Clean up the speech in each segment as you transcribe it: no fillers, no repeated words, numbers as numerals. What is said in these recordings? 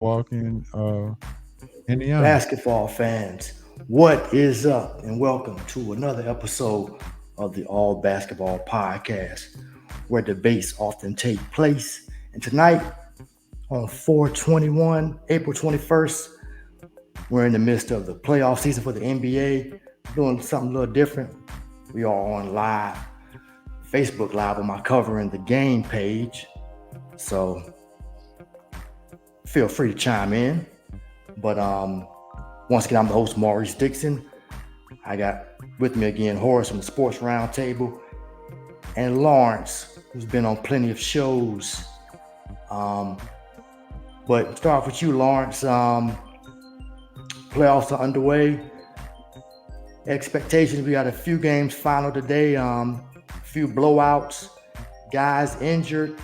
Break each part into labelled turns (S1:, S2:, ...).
S1: walking Indiana.
S2: Basketball fans, what is up? And welcome to another episode of the All Basketball Podcast, where debates often take place. And tonight, on 4/21, April 21st, we're in the midst of the playoff season for the NBA, doing something a little different. We are on live, Facebook Live on my Covering the Game page. So feel free to chime in. But once again, I'm the host, Maurice Dixon. I got with me again Horace from the Sports Roundtable and Lawrence, who's been on plenty of shows. Um, but start off with you, Lawrence. Playoffs are underway. Expectations, we got a few games final today, a few blowouts, guys injured.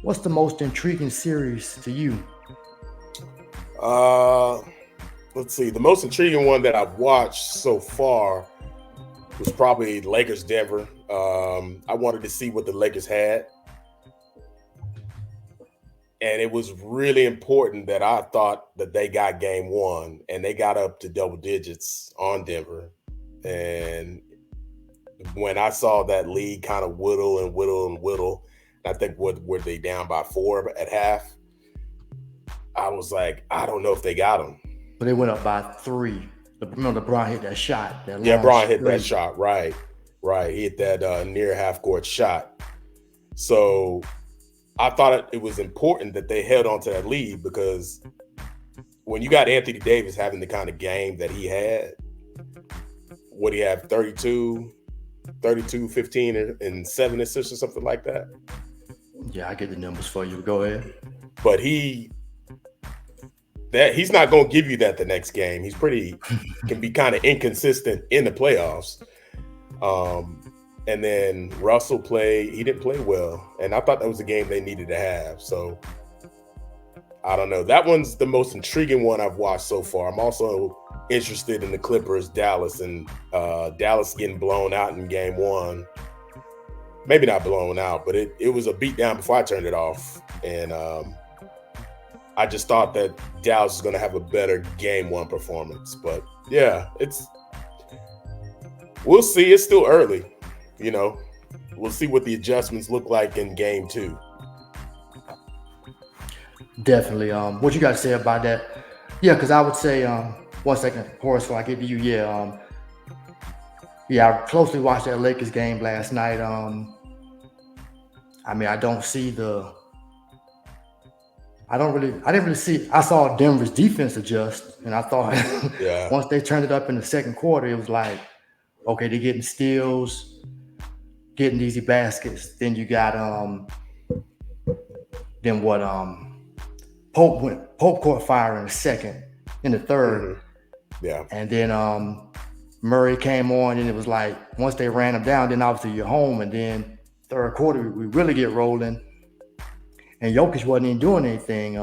S2: What's the most intriguing series to you?
S3: Uh, let's see. The most intriguing one that I've watched so far was probably Lakers Denver. I wanted to see what the Lakers had. And it was really important that I thought that they got game one and they got up to double digits on Denver. And when I saw that lead kind of whittle and whittle and whittle, I think were they down by 4 at half? I was like, I don't know if they got them.
S2: But they went up by 3. Remember, LeBron hit that shot, that
S3: Yeah,
S2: long
S3: Brian hit that
S2: straight.
S3: shot. Right. He hit that near half court shot. So I thought it was important that they held on to that lead because when you got Anthony Davis having the kind of game that he had, what he had 32, 15, and 7 assists or something like that.
S2: Yeah, I get the numbers for you. Go ahead.
S3: But he's not going to give you that the next game. He's can be kind of inconsistent in the playoffs. And then Russell he didn't play well. And I thought that was a game they needed to have. So I don't know. That one's the most intriguing one I've watched so far. I'm also interested in the Clippers, Dallas, and Dallas getting blown out in game one. Maybe not blown out, but it was a beatdown before I turned it off. And I just thought that Dallas is going to have a better game one performance. But yeah, we'll see. It's still early. We'll see what the adjustments look like in game two.
S2: Definitely. What you got to say about that? Yeah, because I would say, 1 second, Horace, before I get to you. Yeah, I closely watched that Lakers game last night. I don't see I didn't really see. I saw Denver's defense adjust, and I thought
S3: Yeah.
S2: once they turned it up in the second quarter, it was like, okay, they're getting steals, getting easy baskets. Then you got then what Pope caught fire in the second, in the third.
S3: Mm-hmm. Yeah.
S2: And then Murray came on, and it was like once they ran him down, then obviously you're home, and then third quarter we really get rolling. And Jokic wasn't even doing anything.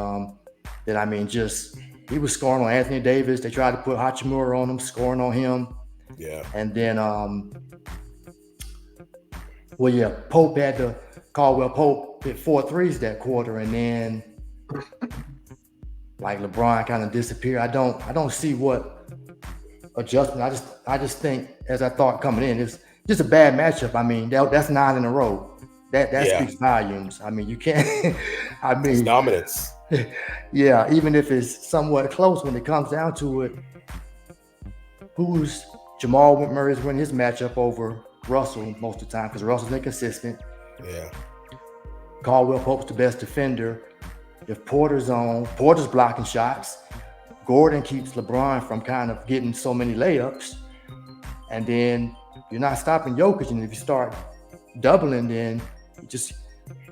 S2: Just he was scoring on Anthony Davis. They tried to put Hachimura on him, scoring on him.
S3: Yeah.
S2: And then Pope had to Pope hit 4 threes that quarter, and then like LeBron kind of disappeared. I don't see what adjustment. I just think, as I thought coming in, it's just a bad matchup. That's 9 in a row. That speaks volumes. You can't.
S3: It's dominance.
S2: Yeah, even if it's somewhat close, when it comes down to it, who's Jamal Murray's winning his matchup over Russell most of the time because Russell's inconsistent.
S3: Yeah.
S2: Caldwell Pope's the best defender. If Porter's blocking shots. Gordon keeps LeBron from kind of getting so many layups. And then you're not stopping Jokic. And if you start doubling, then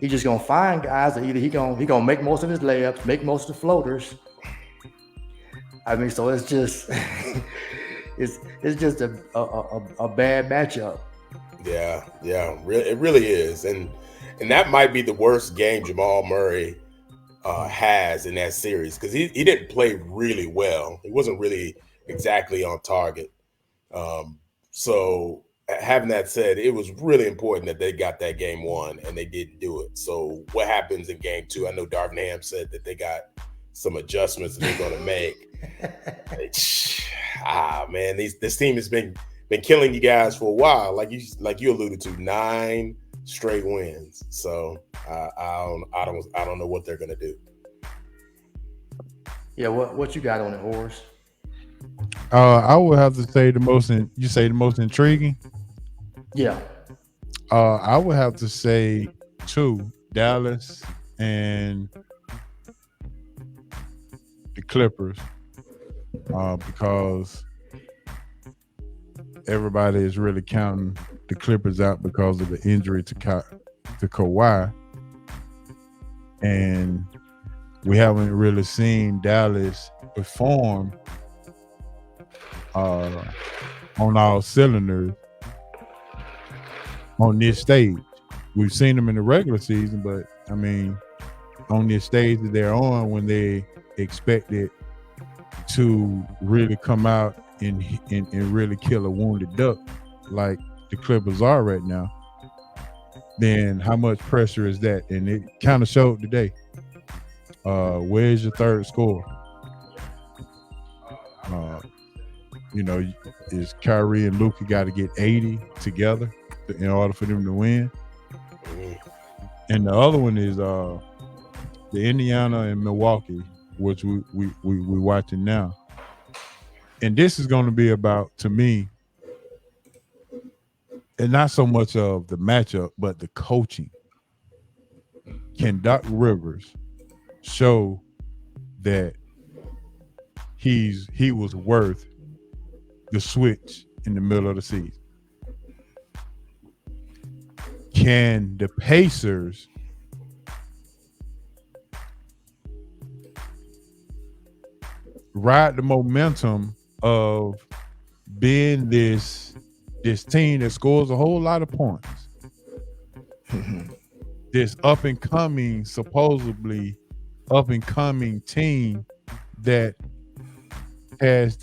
S2: he's just gonna find guys that either he gonna make most of his layups, make most of the floaters. So it's just it's just a bad matchup.
S3: Yeah, it really is, and that might be the worst game Jamal Murray has in that series because he didn't play really well. He wasn't really exactly on target. So having that said, it was really important that they got that game won, and they didn't do it. So what happens in game 2? I know Darvin Ham said that they got some adjustments that they're going to make. Man, this team has been killing you guys for a while. Like you alluded to, 9 straight wins. So I don't know what they're going to do.
S2: Yeah, what you got on it, Horace?
S1: I would have to say the most intriguing.
S2: Yeah.
S1: I would have to say 2, Dallas and the Clippers, because everybody is really counting the Clippers out because of the injury to Kawhi, and we haven't really seen Dallas perform on all cylinders on this stage. We've seen them in the regular season, but I mean, on this stage that they're on, when they expected to really come out and really kill a wounded duck like the Clippers are right now, then how much pressure is that? And it kind of showed today. Where's your third scorer? Is Kyrie and Luka got to get 80 together in order for them to win? And the other one is the Indiana and Milwaukee, which we watching now. And this is going to be about, to me, and not so much of the matchup, but the coaching. Can Doc Rivers show that he was worth the switch in the middle of the season? Can the Pacers ride the momentum of being this team that scores a whole lot of points? This supposedly up and coming team that has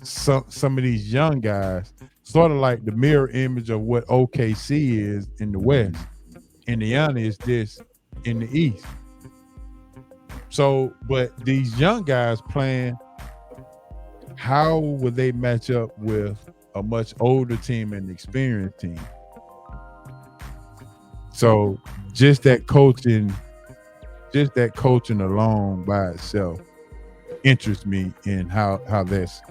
S1: some of these young guys, sort of like the mirror image of what OKC is in the West. Indiana is this in the East. So, but these young guys playing, how would they match up with a much older team and experienced team? So just that coaching alone by itself interests me in how that's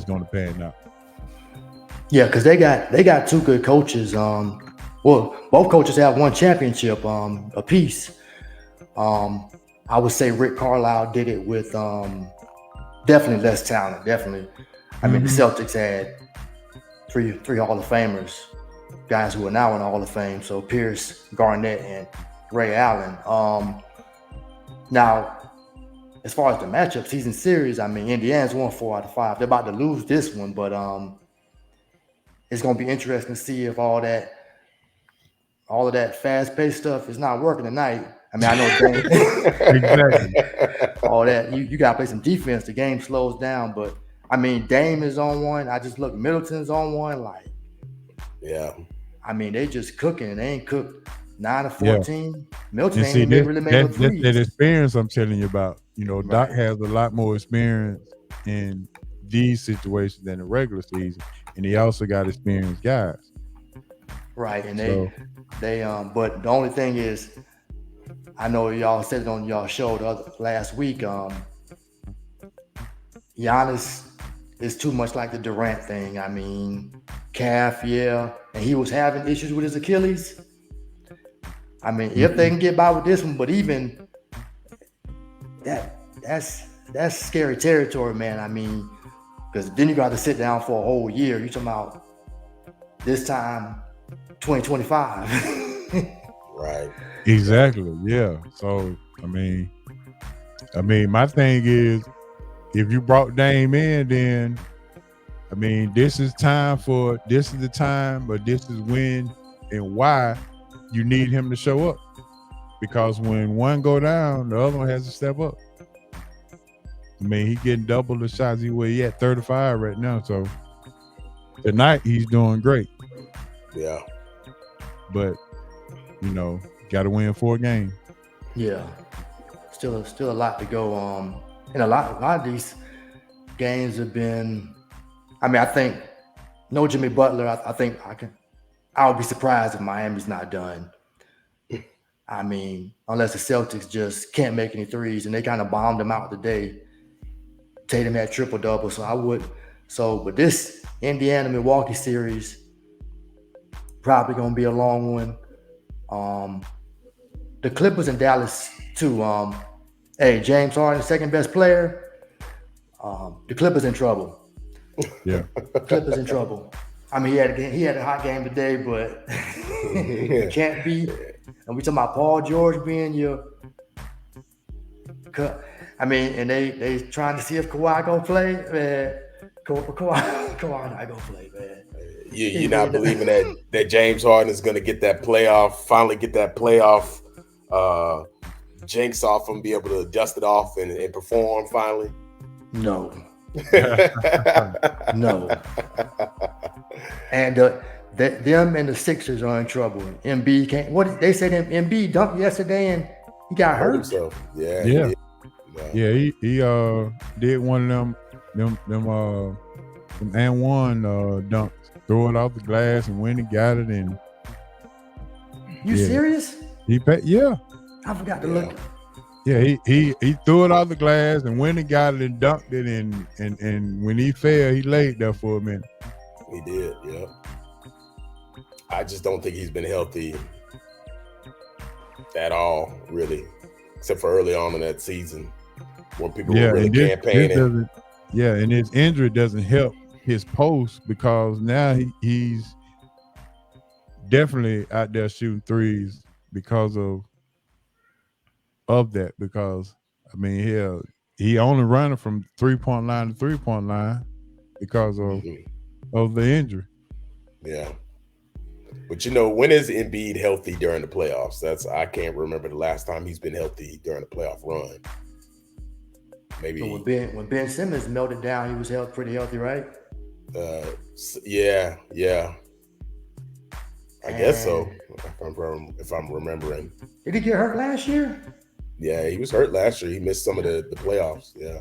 S1: going to pan out.
S2: Yeah, because they got 2 good coaches. Well, both coaches have 1 championship apiece. I would say Rick Carlisle did it with definitely less talent. Definitely, I mean, the Celtics had three Hall of Famers, guys who are now in the Hall of Fame. So Pierce, Garnett, and Ray Allen. Now, as far as the matchup season series, I mean, Indiana's won 4 out of 5. They're about to lose this one, but it's going to be interesting to see if all of that fast-paced stuff is not working tonight. I mean, I know
S1: exactly.
S2: all that. You got to play some defense. The game slows down, but I mean, Dame is on one. I just looked. Middleton's on one. Like,
S3: yeah.
S2: I mean, they just cooking. They ain't cooked 9 of 14. Yeah. Middleton
S1: ain't really made no threes. That experience I'm telling you about. You know, right. Doc has a lot more experience in these situations than the regular season, and he also got experienced guys.
S2: Right, and they but the only thing is, I know y'all said it on y'all show last week. Giannis is too much like the Durant thing. I mean, calf, yeah, and he was having issues with his Achilles. I mean, if they can get by with this one, but even that's scary territory, man. I mean, because then you got to sit down for a whole year. You talking about this time 2025.
S3: Right.
S1: Exactly. Yeah. So I mean, my thing is, if you brought Dame in, then I mean, this is the time, but this is when and why you need him to show up. Because when one go down, the other one has to step up. I mean, he getting double the shots. He at 35 right now. So tonight he's doing great.
S3: Yeah.
S1: But got to win 4 games.
S2: Yeah, still a lot to go. And a lot of these games have been. I mean, I think no Jimmy Butler. I think I would be surprised if Miami's not done. I mean, unless the Celtics just can't make any threes, and they kind of bombed them out today. Tatum had triple-double, so I would. So, but this Indiana-Milwaukee series probably going to be a long one. The Clippers in Dallas, too. Hey, James Harden, second best player. The Clippers in trouble.
S1: Yeah.
S2: Clippers in trouble. I mean, he had a hot game today, but it can't be. And we talking about Paul George being your. I mean, and they trying to see if Kawhi gonna play, man. Kawhi not gonna play, man.
S3: You're not believing that James Harden is gonna finally get that playoff jinx off him, be able to dust it off and perform finally?
S2: No. No. And them and the Sixers are in trouble. Embiid can't. What they said? Embiid dunked yesterday and he got hurt
S3: himself. Yeah.
S1: Yeah. He did one of them and one dunks. Throw it off the glass and when he got it and.
S2: You serious?
S1: Yeah.
S2: I forgot to look.
S1: Yeah, he threw it off the glass and when he got it and dunked it and when he fell, he laid there for a minute.
S3: He did, yeah. I just don't think he's been healthy at all, really, except for early on in that season when people were really campaigning.
S1: And his injury doesn't help his post because now he's definitely out there shooting threes because of that. Because I mean, he only running from 3-point line to 3-point line because of the injury.
S3: Yeah. But when is Embiid healthy during the playoffs? I can't remember the last time he's been healthy during the playoff run. Maybe
S2: when Ben Simmons melted down, he was pretty healthy, right?
S3: Yeah. I guess so. If I'm remembering.
S2: Did he get hurt last year?
S3: Yeah, he was hurt last year. He missed some of the playoffs. Yeah.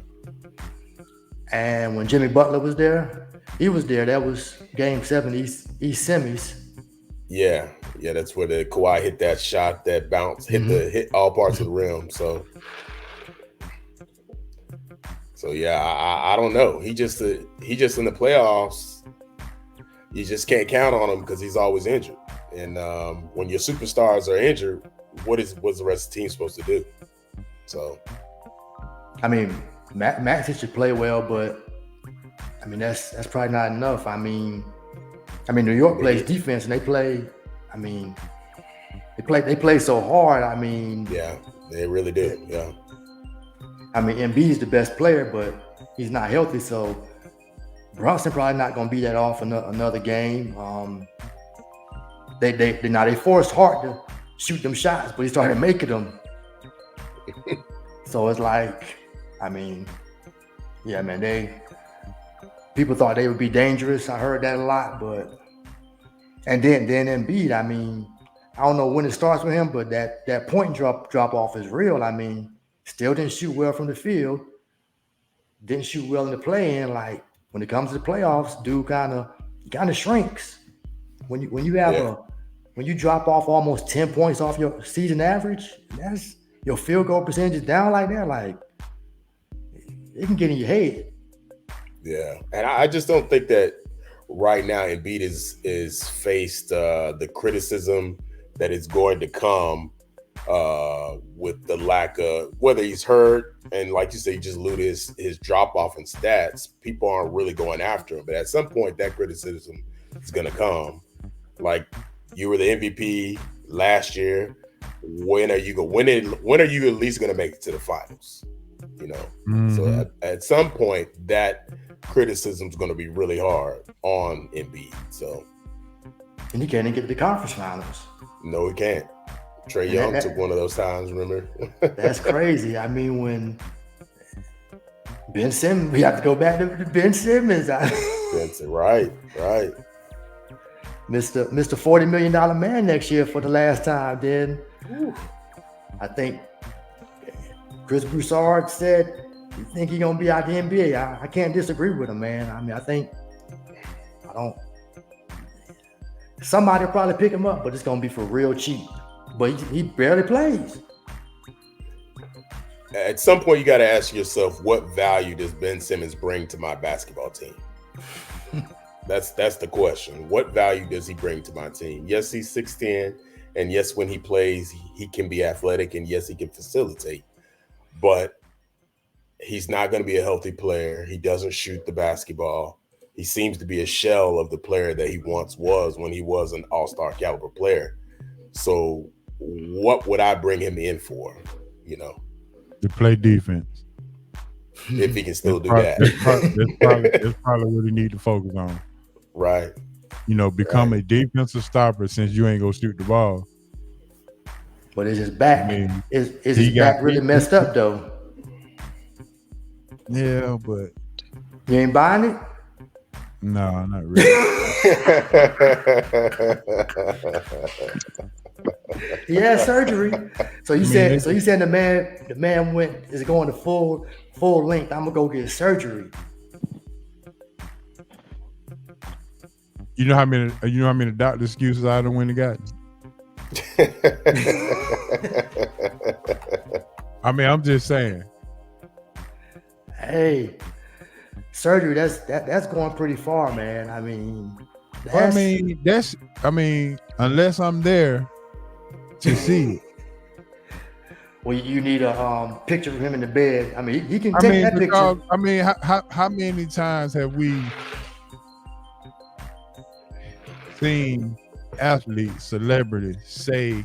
S2: And when Jimmy Butler was there, he was there. That was Game 7 East semis.
S3: Yeah, that's where the Kawhi hit that shot, that bounce, hit all parts of the rim. So yeah, I don't know. He just in the playoffs, you just can't count on him because he's always injured. And when your superstars are injured, what's the rest of the team supposed to do? So,
S2: I mean, Maxey should play well, but I mean that's probably not enough. I mean, New York plays defense, and they play. I mean, they play so hard. I mean,
S3: yeah, they really do. Yeah.
S2: I mean, Embiid's the best player, but he's not healthy, so Brunson probably not going to be that off another game. They forced Hart to shoot them shots, but he started making them. So it's like, I mean, yeah, man, people thought they would be dangerous. I heard that a lot, but and then Embiid, I mean, I don't know when it starts with him, but that point drop off is real. I mean, still didn't shoot well from the field, didn't shoot well in the play-in. Like when it comes to the playoffs, dude kind of shrinks. When you drop off almost 10 points off your season average, that's your field goal percentage is down like that. Like it can get in your head.
S3: Yeah, and I just don't think that right now Embiid is faced the criticism that is going to come with the lack of whether he's hurt and like you say, he just lose his drop off in stats. People aren't really going after him, but at some point that criticism is going to come. Like you were the MVP last year. When are you at least going to make it to the finals? So at some point that criticism is going to be really hard on Embiid. So,
S2: and he can't even get to the conference finals.
S3: No, he can't. Trae Young took one of those times. Remember?
S2: That's crazy. I mean, when Ben Simmons, we have to go back to Ben Simmons.
S3: Expensive, right.
S2: Mr. $40 million man next year for the last time. Then I think Chris Broussard said he think he's gonna be out the NBA. I can't disagree with him, man. I mean, somebody will probably pick him up, but it's gonna be for real cheap. But he barely plays.
S3: At some point, you got to ask yourself, what value does Ben Simmons bring to my basketball team? That's the question. What value does he bring to my team? Yes, he's 6'10", and yes, when he plays, he can be athletic, and yes, he can facilitate. But he's not going to be a healthy player. He doesn't shoot the basketball. He seems to be a shell of the player that he once was when he was an all-star caliber player. So what would I bring him in for,
S1: To play defense.
S3: If he can still do that.
S1: That's probably what he need to focus on.
S3: Right.
S2: Right.
S1: Become a defensive stopper since you ain't going to shoot the ball.
S2: But is his back?
S1: I mean,
S2: is his back really messed up though?
S1: Yeah, but
S2: You ain't buying it?
S1: no, not really.
S2: He had surgery. So you said the man is going to full length. I'm gonna go get surgery.
S1: You know how many doctor excuses I done went and got? I mean, I'm just saying.
S2: Hey, surgery, that's going pretty far, man. I mean,
S1: unless I'm there to see it.
S2: Well, you need a picture of him in the bed. I mean, he can take that picture.
S1: I mean, how many times have we seen athletes, celebrities say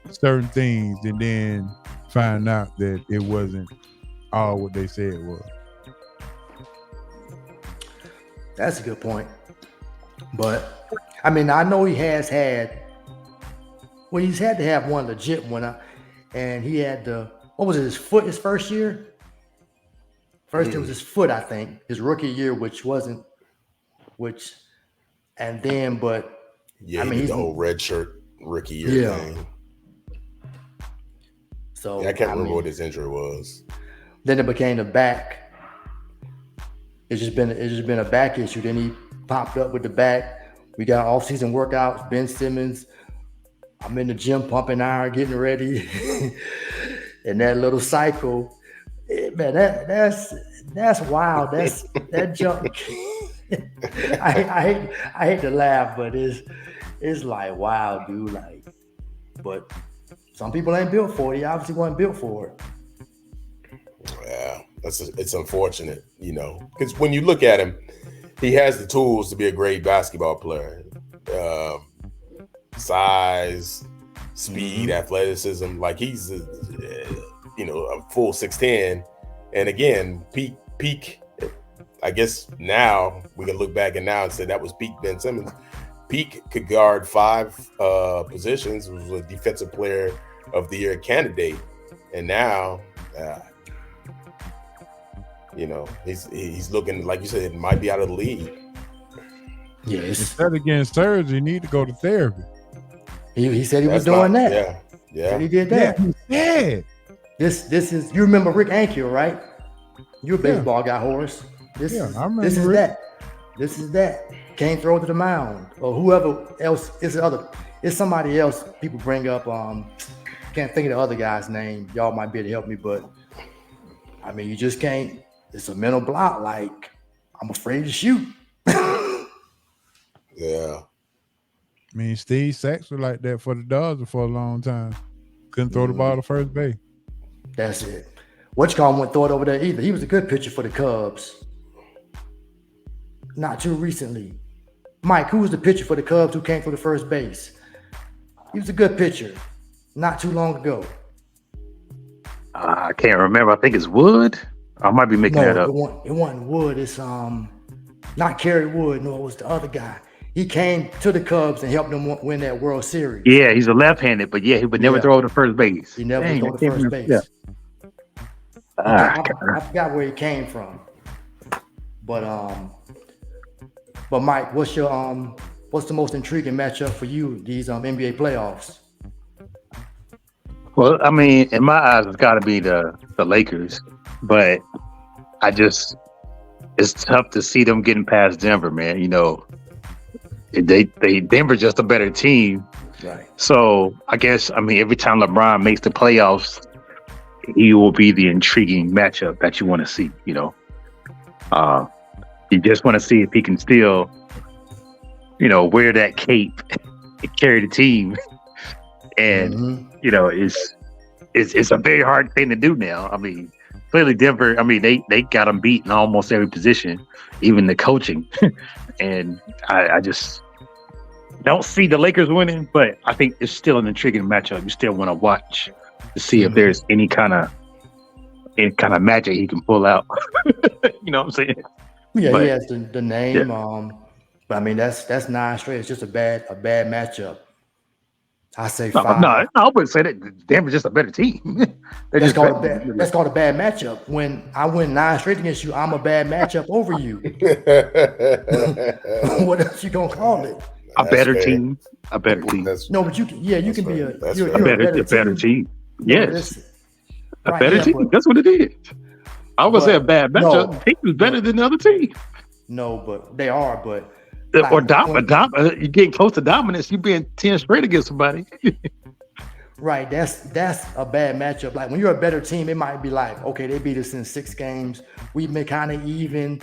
S1: certain things and then find out that it wasn't all what they said it was?
S2: That's a good point. But I mean, I know he has had. Well, he's had to have one legit one, and he had what was it? His foot his first year. First, it was his foot, I think, his rookie year, and then, but
S3: yeah,
S2: I mean,
S3: he's the whole red shirt rookie year thing. So I can't remember what his injury was.
S2: Then it became the back. It's just been a back issue. Then he popped up with the back. We got off-season workouts. Ben Simmons. I'm in the gym pumping iron, getting ready, and that little cycle, man. That's wild. That jump. I hate to laugh, but it's like wow, dude. Like, but some people ain't built for it. He obviously wasn't built for it.
S3: Yeah, it's unfortunate, because when you look at him, he has the tools to be a great basketball player. Size, speed, athleticism. Like he's a full 6'10", and again, peak. I guess now we can look back and say that was peak Ben Simmons. Peak could guard 5 positions. Was a defensive player of the year candidate, and now, he's looking, like you said, might be out of the league.
S2: Yes.
S1: Instead of getting surgery, you need to go to therapy.
S2: He said he was doing that.
S3: Yeah.
S2: He did that.
S1: Yeah.
S2: This is, you remember Rick Ankiel, right? You're a baseball guy, Horace.
S1: I remember
S2: this is
S1: Rick.
S2: that. This is that. Can't throw to the mound. Or whoever else it's somebody else people bring up. Can't think of the other guy's name. Y'all might be able to help me, but I mean, you just can't. It's a mental block. Like, I'm afraid to shoot.
S3: Yeah.
S1: I mean, Steve Sachs was like that for the Dodgers for a long time. Couldn't throw the ball to first base.
S2: That's it. Whatchamacallit wouldn't throw it over there either. He was a good pitcher for the Cubs. Not too recently. Mike, who was the pitcher for the Cubs who came for the first base? He was a good pitcher. Not too long ago.
S4: I can't remember. I think it's Wood. I might be making that up.
S2: It wasn't Wood. It's not Kerry Wood. No, it was the other guy. He came to the Cubs and helped them win that World Series.
S4: Yeah, he's a left-handed, but he would never throw to first base.
S2: He never threw to first base.
S4: Yeah.
S2: I forgot where he came from. But But Mike, what's the most intriguing matchup for you these NBA playoffs?
S4: Well, I mean, in my eyes, it's got to be the Lakers, but it's tough to see them getting past Denver, man. You know, Denver's just a better team.
S2: Right.
S4: So I guess, I mean, every time LeBron makes the playoffs, he will be the intriguing matchup that you want to see. You know, you just want to see if he can still, you know, wear that cape and carry the team. And you know, it's a very hard thing to do now. I mean, clearly Denver, I mean, they got them beat in almost every position, even the coaching. And I just don't see the Lakers winning, but I think it's still an intriguing matchup. You still want to watch to see if there's any kind of magic he can pull out. You know what I'm saying?
S2: Yeah,
S4: but,
S2: he has the name. Yeah. But I mean, that's 9 straight. It's just a bad matchup. I say 5.
S4: No, I wouldn't say that. Denver's just a better team.
S2: That's called a bad matchup. When I win 9 straight against you, I'm a bad matchup over you. What else you gonna call it?
S4: A better team. A better team.
S2: No, but you can be a
S4: better team. Yes.
S2: No,
S4: a better team. That's what it is. I would say a bad matchup.
S2: No,
S4: the team is better than the other team.
S2: No, but they are. But
S4: or you're getting close to dominance. You're being 10 straight against somebody.
S2: Right. That's a bad matchup. Like when you're a better team, it might be like, okay, they beat us in 6 games. We've been kind of even.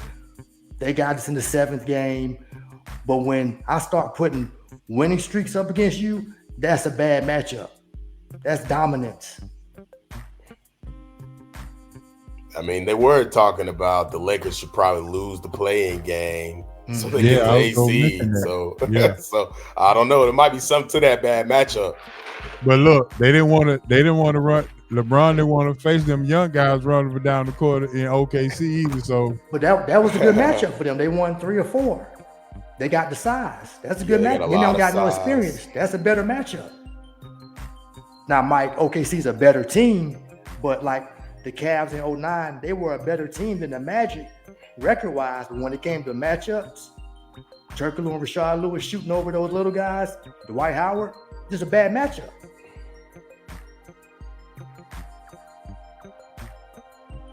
S2: They got us in the 7th game. But when I start putting winning streaks up against you, that's a bad matchup. That's dominance.
S3: I mean, they were talking about the Lakers should probably lose the play-in game so they get the AC. So, so I don't know. There might be something to that bad matchup.
S1: But look, they didn't want to run. LeBron didn't want to face them young guys running down the court in OKC either. So,
S2: but that was a good matchup for them. They won 3 or 4. They got the size. That's a good matchup. They don't got no experience. That's a better matchup. Now, Mike, OKC's a better team, but like the Cavs in 2009, they were a better team than the Magic record-wise. But when it came to matchups, Turkoglu and Rashard Lewis shooting over those little guys, Dwight Howard, just a bad matchup.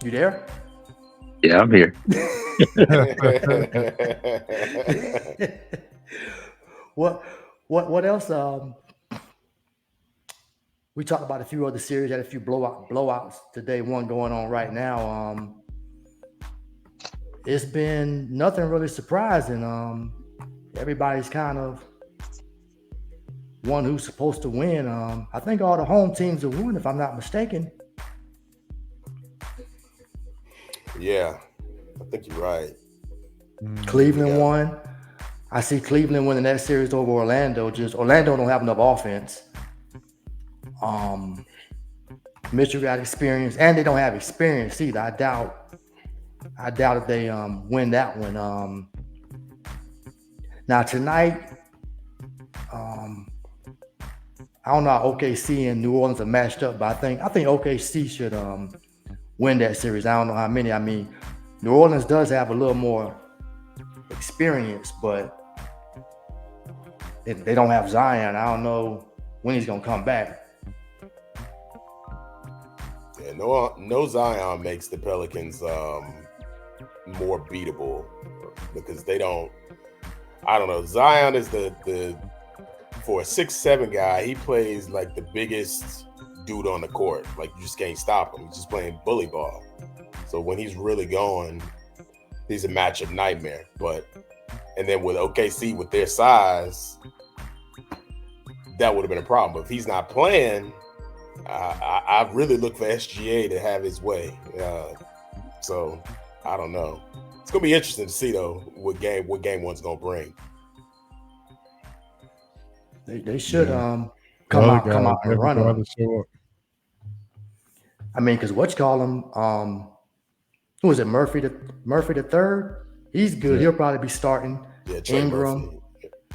S2: You there?
S4: Yeah, I'm here.
S2: What else? We talked about a few other series, had a few blowouts today, one going on right now. It's been nothing really surprising. Everybody's kind of one who's supposed to win. I think all the home teams have won, if I'm not mistaken.
S3: Yeah, I think you're right.
S2: Cleveland won. I see Cleveland winning that series over Orlando. Just Orlando don't have enough offense. Mitchell got experience, and they don't have experience either. I doubt if they win that one. Now tonight, I don't know how OKC and New Orleans are matched up, but I think OKC should win that series. I don't know how many. I mean, New Orleans does have a little more experience, but they don't have Zion. I don't know when he's gonna come back.
S3: Yeah, no Zion makes the Pelicans more beatable because they don't. I don't know. Zion is the for a 6'7" guy. He plays like the biggest dude on the court. Like you just can't stop him. He's just playing bully ball. So when he's really going, he's a matchup nightmare. And then with OKC with their size, that would have been a problem. But if he's not playing, I really look for SGA to have his way. So I don't know. It's gonna be interesting to see though what game one's gonna bring.
S2: They should come out and run them. I mean, because who was it? Murphy the third. He's good. Yeah. He'll probably be starting.
S3: Yeah,
S2: Ingram.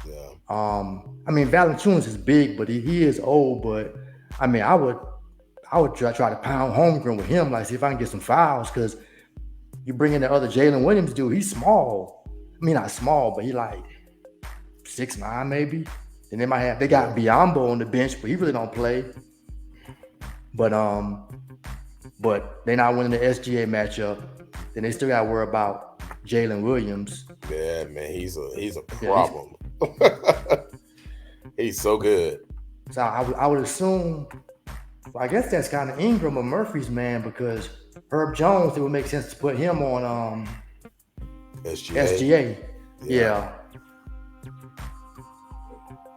S3: Yeah.
S2: I mean, Valanciunas is big, but he is old. But I mean, I would try to pound Holmgren with him, like see if I can get some fouls, because you bring in the other Jalen Williams dude. He's small. mean, not small, but he like 6'9" maybe. And they got Biombo on the bench, but he really don't play. But they're not winning the SGA matchup. Then they still got to worry about Jalen Williams.
S3: Yeah, man, he's a problem. He's so good.
S2: So I would assume, I guess that's kind of Ingram or Murphy's man, because Herb Jones, it would make sense to put him on SGA. Yeah.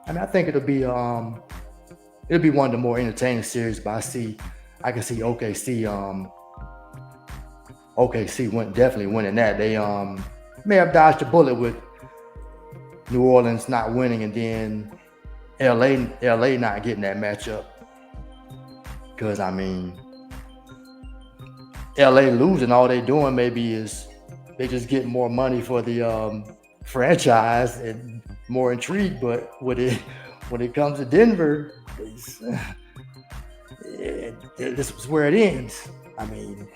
S2: I mean, I think it'll be one of the more entertaining series, but I can see OKC definitely winning that. They may have dodged a bullet with New Orleans not winning, and then LA not getting that matchup. Because I mean, LA losing, all they doing maybe is they just get more money for the franchise and more intrigue. But when it comes to Denver, this is where it ends. I mean,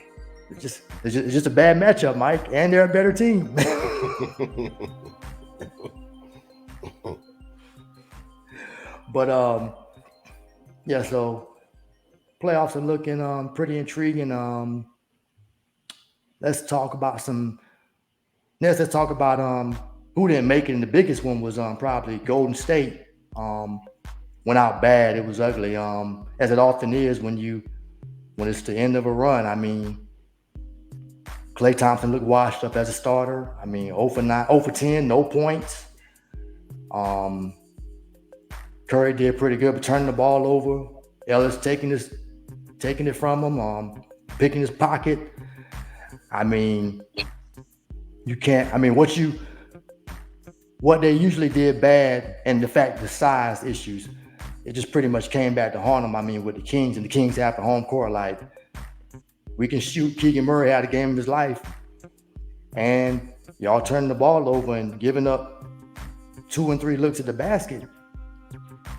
S2: it's just a bad matchup, Mike, and they're a better team. But yeah, so playoffs are looking pretty intriguing. Let's talk about who didn't make it, and the biggest one was probably Golden State. Went out bad. It was ugly. As it often is when it's the end of a run. I mean, Klay Thompson looked washed up as a starter. I mean, 0 for 10, no points. Curry did pretty good, but turning the ball over. Ellis taking it from him, picking his pocket. I mean, you can't. I mean, what they usually did bad, and the size issues, it just pretty much came back to haunt them. I mean, with the Kings, and the Kings have the home court, like, we can shoot. Keegan Murray had a game of his life, and y'all turning the ball over and giving up 2 and 3 looks at the basket.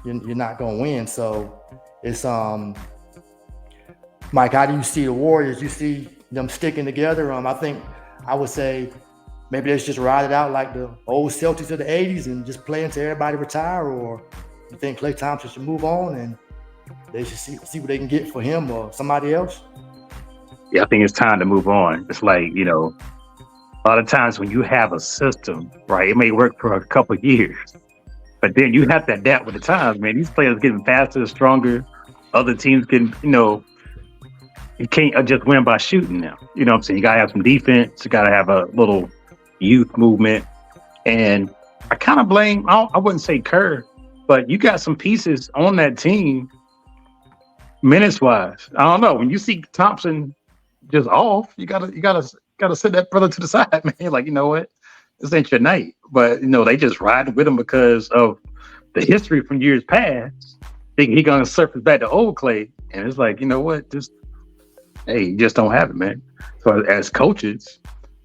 S2: You're not gonna win. So it's Mike, how do you see the Warriors? You see them sticking together? I would say maybe they should just ride it out like the old Celtics of the 80s and just play until everybody retire, or you think Klay Thompson should move on and they should see what they can get for him or somebody else?
S4: Yeah, I think it's time to move on. It's like, a lot of times when you have a system, right, it may work for a couple of years, but then you have to adapt with the times, man. These players getting faster, stronger. Other teams can, you can't just win by shooting now. You know what I'm saying? You got to have some defense. You got to have a little youth movement. And I kind of blame, I wouldn't say Kerr, but you got some pieces on that team minutes-wise. I don't know. When you see Thompson just off, you gotta set that brother to the side, man. Like, you know what? This ain't your night. But, they just ride with him because of the history from years past. Thinking he going to surface back to old Klay. And it's like, you know what? You just don't have it, man. So as coaches,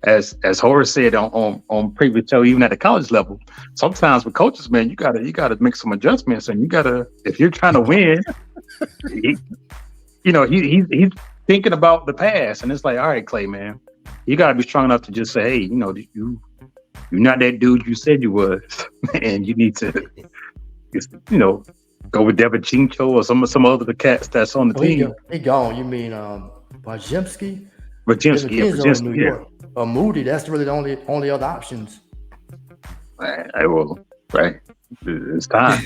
S4: as Horace said on previous show, even at the college level, sometimes with coaches, man, you gotta make some adjustments, and if you're trying to win, he's thinking about the past, and it's like, all right, Klay, man, you gotta be strong enough to just say, hey, you're not that dude you said you was, and you need to, go with Devin Chincho or some other the cats that's on the team.
S2: He gone. You mean Bajemski?
S4: Bajemski, yeah.
S2: Moody, that's really the only other options.
S4: Right. It's time.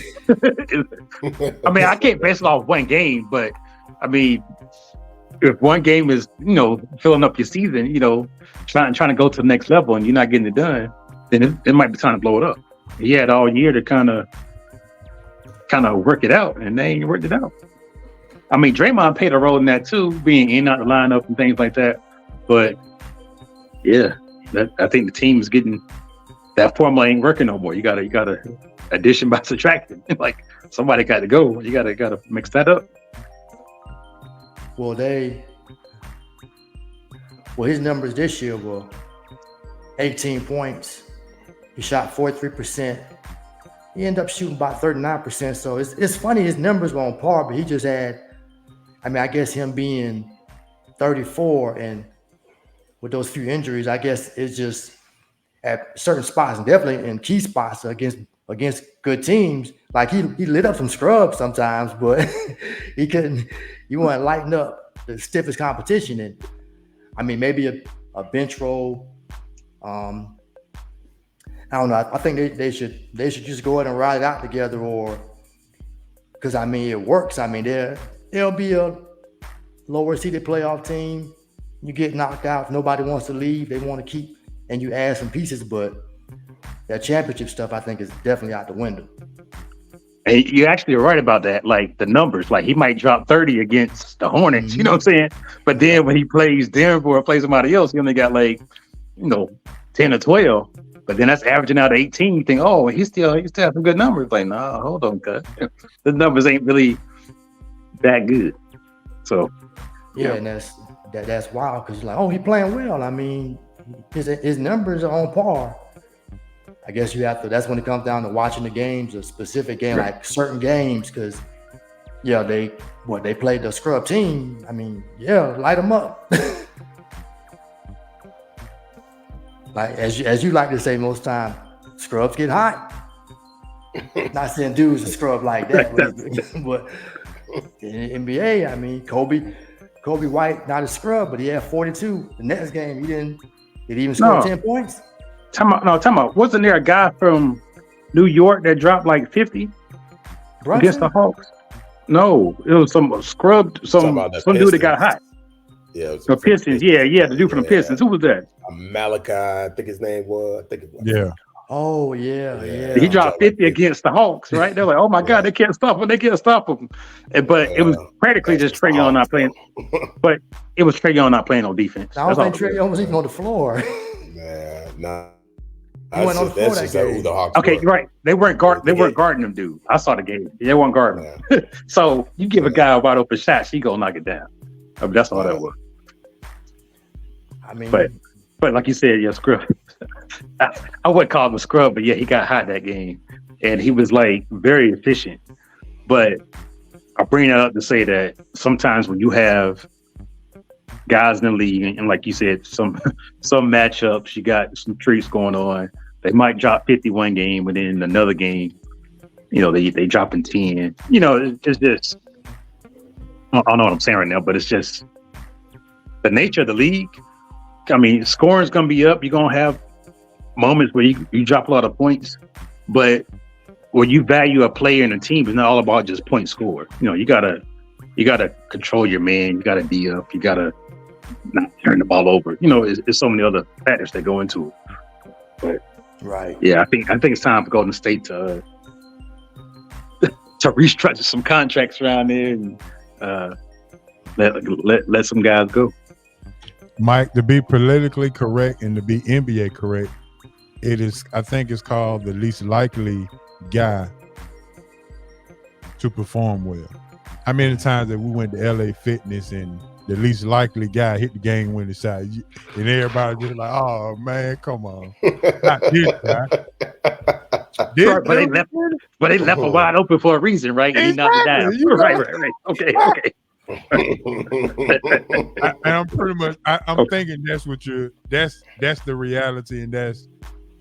S4: I mean, I can't base it off one game, but I mean, if one game is, filling up your season, trying to go to the next level and you're not getting it done, then it might be time to blow it up. He had all year to kind of work it out, and they ain't worked it out. I mean, Draymond played a role in that too, being in and out the lineup and things like that. But yeah, I think the team is getting that formula ain't working no more. You gotta addition by subtraction. Like, somebody got to go. You gotta mix that up.
S2: Well, his numbers this year were 18 points. He shot 43%. He ended up shooting about 39%. So it's funny, his numbers were on par, but he just had, I guess him being 34 and with those few injuries, I guess it's just at certain spots and definitely in key spots against good teams. Like he lit up some scrubs sometimes, but he wasn't lighting up the stiffest competition. And I mean, maybe a bench role. I don't know. I think they should just go ahead and ride it out together, or because I mean it works. I mean there'll be a lower seeded playoff team. You get knocked out. Nobody wants to leave. They want to keep, and you add some pieces. But that championship stuff, I think, is definitely out the window.
S4: And you actually are right about that. Like the numbers, like he might drop 30 against the Hornets. You know what I'm saying? But then when he plays Denver or plays somebody else, he only got like 10 or 12. But then that's averaging out 18. You think, oh, he still has some good numbers. Like, nah, hold on, cuz the numbers ain't really that good. So
S2: yeah, and that's wild because like, oh, he playing well. I mean, his numbers are on par. I guess you have to. That's when it comes down to watching the games, a specific game, like certain games, because they played the scrub team. I mean, light them up. Like as you like to say most time, scrubs get hot. Not saying dudes are scrub like that, but in the NBA, I mean, Kobe White not a scrub, but he had 42. The next game, did he even score 10 points?
S4: Time out. Wasn't there a guy from New York that dropped like 50 against the Hawks? No, it was some scrub, some dude that got hot.
S3: Yeah,
S4: the Pistons. Yeah, the dude from the Pistons. Who was that?
S3: Malachi, I think his name was.
S1: Yeah.
S2: Oh yeah.
S4: He dropped 50 against the Hawks, right? They're like, oh my God, they can't stop him. They can't stop him. But it was practically just Trae Young not playing. But it was Trae Young not playing on defense.
S2: I don't think Trae Young was even on the floor.
S3: Nah.
S2: He went on the floor that game.
S4: Okay, you're right. They weren't guarding him, dude. I saw the game. They weren't guarding him. So you give a guy a wide open shot, she gonna knock it down. I mean, that's all that was.
S2: I mean,
S4: but like you said, scrub. I wouldn't call him a scrub, but he got hot that game, and he was like very efficient. But I bring that up to say that sometimes when you have guys in the league, and like you said, some matchups, you got some treats going on. They might drop 50 one game, and then another game, they drop in 10. It's just. I don't know what I'm saying right now, but it's just the nature of the league. I mean, scoring's going to be up. You're going to have moments where you drop a lot of points, but when you value a player in a team, it's not all about just point score. You gotta control your man. You gotta D up. You gotta not turn the ball over. It's so many other factors that go into it. But
S2: right,
S4: I think it's time for Golden State to restructure some contracts around there and let some guys go.
S1: Mike, to be politically correct and to be NBA correct, I think it's called the least likely guy to perform well. How many times that we went to LA Fitness and the least likely guy hit the game winning shot, and everybody just like, oh man, come on, not this guy.
S4: But they left it wide open for a reason, right? And he knocked it down. Right. Okay.
S1: I'm pretty much. I'm thinking that's the reality, and that's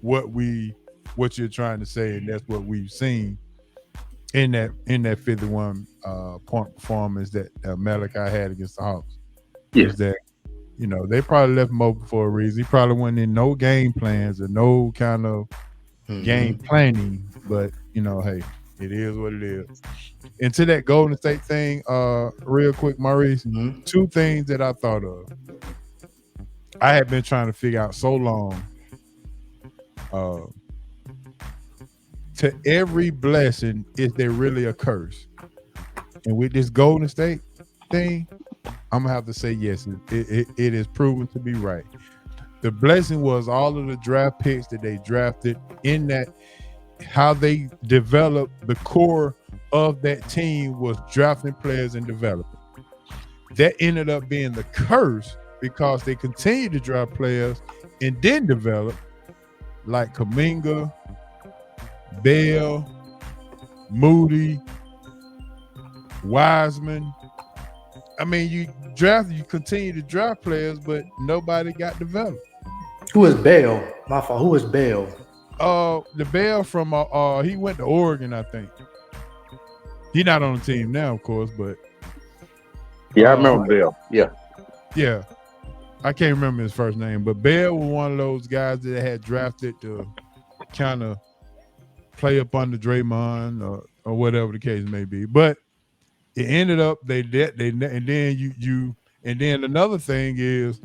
S1: what you're trying to say, and that's what we've seen in that 51 point performance that Malachi had against the Hawks.
S4: Yeah.
S1: Is that they probably left him open for a reason. He probably wasn't in no game plans or no kind of game planning, but hey, it is what it is. And to that Golden State thing, real quick, Maurice, two things that I thought of. I had been trying to figure out so long. To every blessing, is there really a curse? And with this Golden State thing, I'm gonna have to say yes. It is proven to be right. The blessing was all of the draft picks that they drafted in that. How they developed the core of that team was drafting players and developing. That ended up being the curse because they continued to draft players and then develop, like Kuminga, Bell, Moody, Wiseman. I mean, you continue to draft players, but nobody got developed.
S2: Who is Bell? My fault. Who is Bell?
S1: The Bell from he went to Oregon, I think. He's not on the team now, of course, but
S4: Yeah, I remember Bill. Yeah.
S1: yeah, I can't remember his first name, but Bell was one of those guys that had drafted to kind of play up under Draymond or whatever the case may be. But it ended up and then another thing is,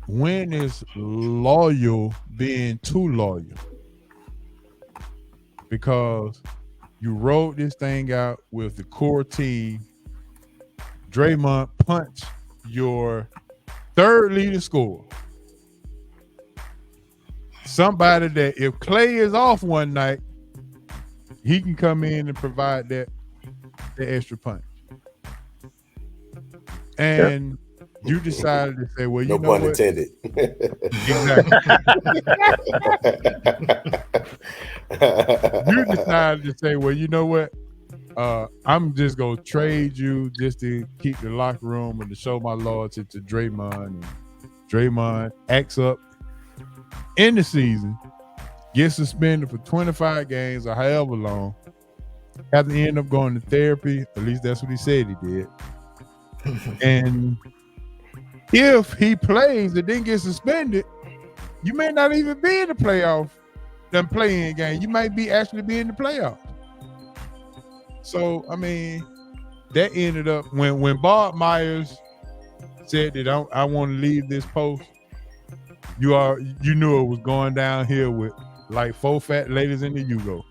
S1: when is loyal being too loyal? Because you wrote this thing out with the core team. Draymond punched your third leading scorer. Somebody that if Clay is off one night, he can come in and provide that extra punch. And you decided to say, well, you know
S3: pun
S1: what?
S3: intended.
S1: Exactly. You decided to say, well, you know what? I'm just gonna trade you just to keep the locker room and to show my loyalty to Draymond. And Draymond acts up in the season, gets suspended for 25 games or however long, have to end up going to therapy. At least that's what he said he did. And if he plays and then gets suspended, you may not even be in the playoff, the play-in game. You might be actually be in the playoffs. So, I mean, that ended up when Bob Myers said that I want to leave this post, you knew it was going downhill with like 4 fat ladies in the Yugo.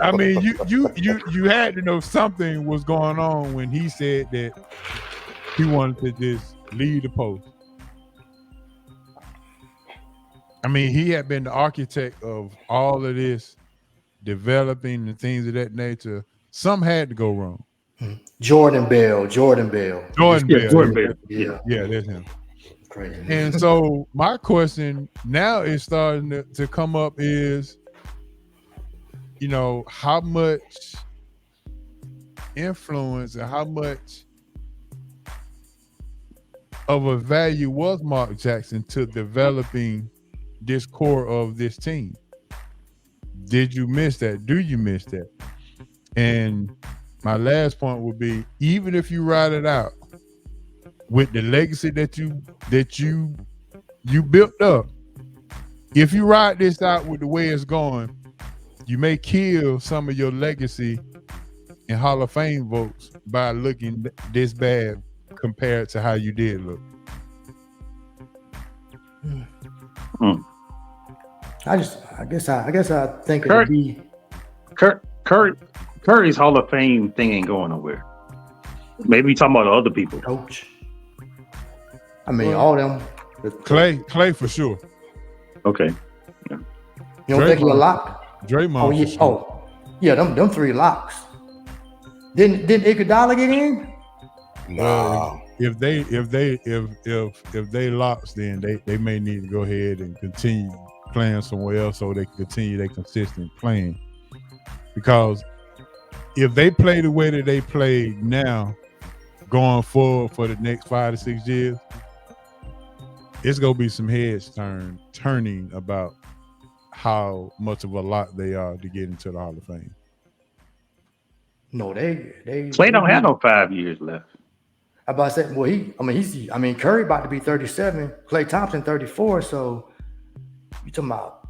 S1: I mean, you had to know something was going on when he said that he wanted to just leave the post. I mean, he had been the architect of all of this, developing and things of that nature. Some had to go wrong.
S2: Jordan Bell.
S1: Yeah, that's him.
S2: Crazy.
S1: And so my question now is starting to come up is, you know, how much influence and how much of a value was Mark Jackson to developing this core of this team? Did you miss that? Do you miss that? And my last point would be, even if you ride it out with the legacy that you built up, if you ride this out with the way it's going, you may kill some of your legacy and Hall of Fame votes by looking this bad compared to how you did look.
S2: I guess I think it'd be
S4: Curry's Hall of Fame thing ain't going nowhere. Maybe you're talking about other people.
S2: coach. I mean, all them.
S1: Clay for sure.
S4: Okay.
S2: You don't think he a lock?
S1: Draymond.
S2: Oh yeah.
S1: For sure.
S2: Yeah. Them 3 locks. Didn't Iguodala get in?
S3: No.
S1: If they locks, then they may need to go ahead and continue playing somewhere else so they can continue their consistent playing. Because if they play the way that they play now, going forward for the next 5 to 6 years, it's gonna be some heads turning about how much of a lock they are to get into the Hall of Fame.
S2: No, they.
S4: Clay don't have no 5 years left.
S2: I about to say, well, Curry about to be 37, Klay Thompson 34. So you talking about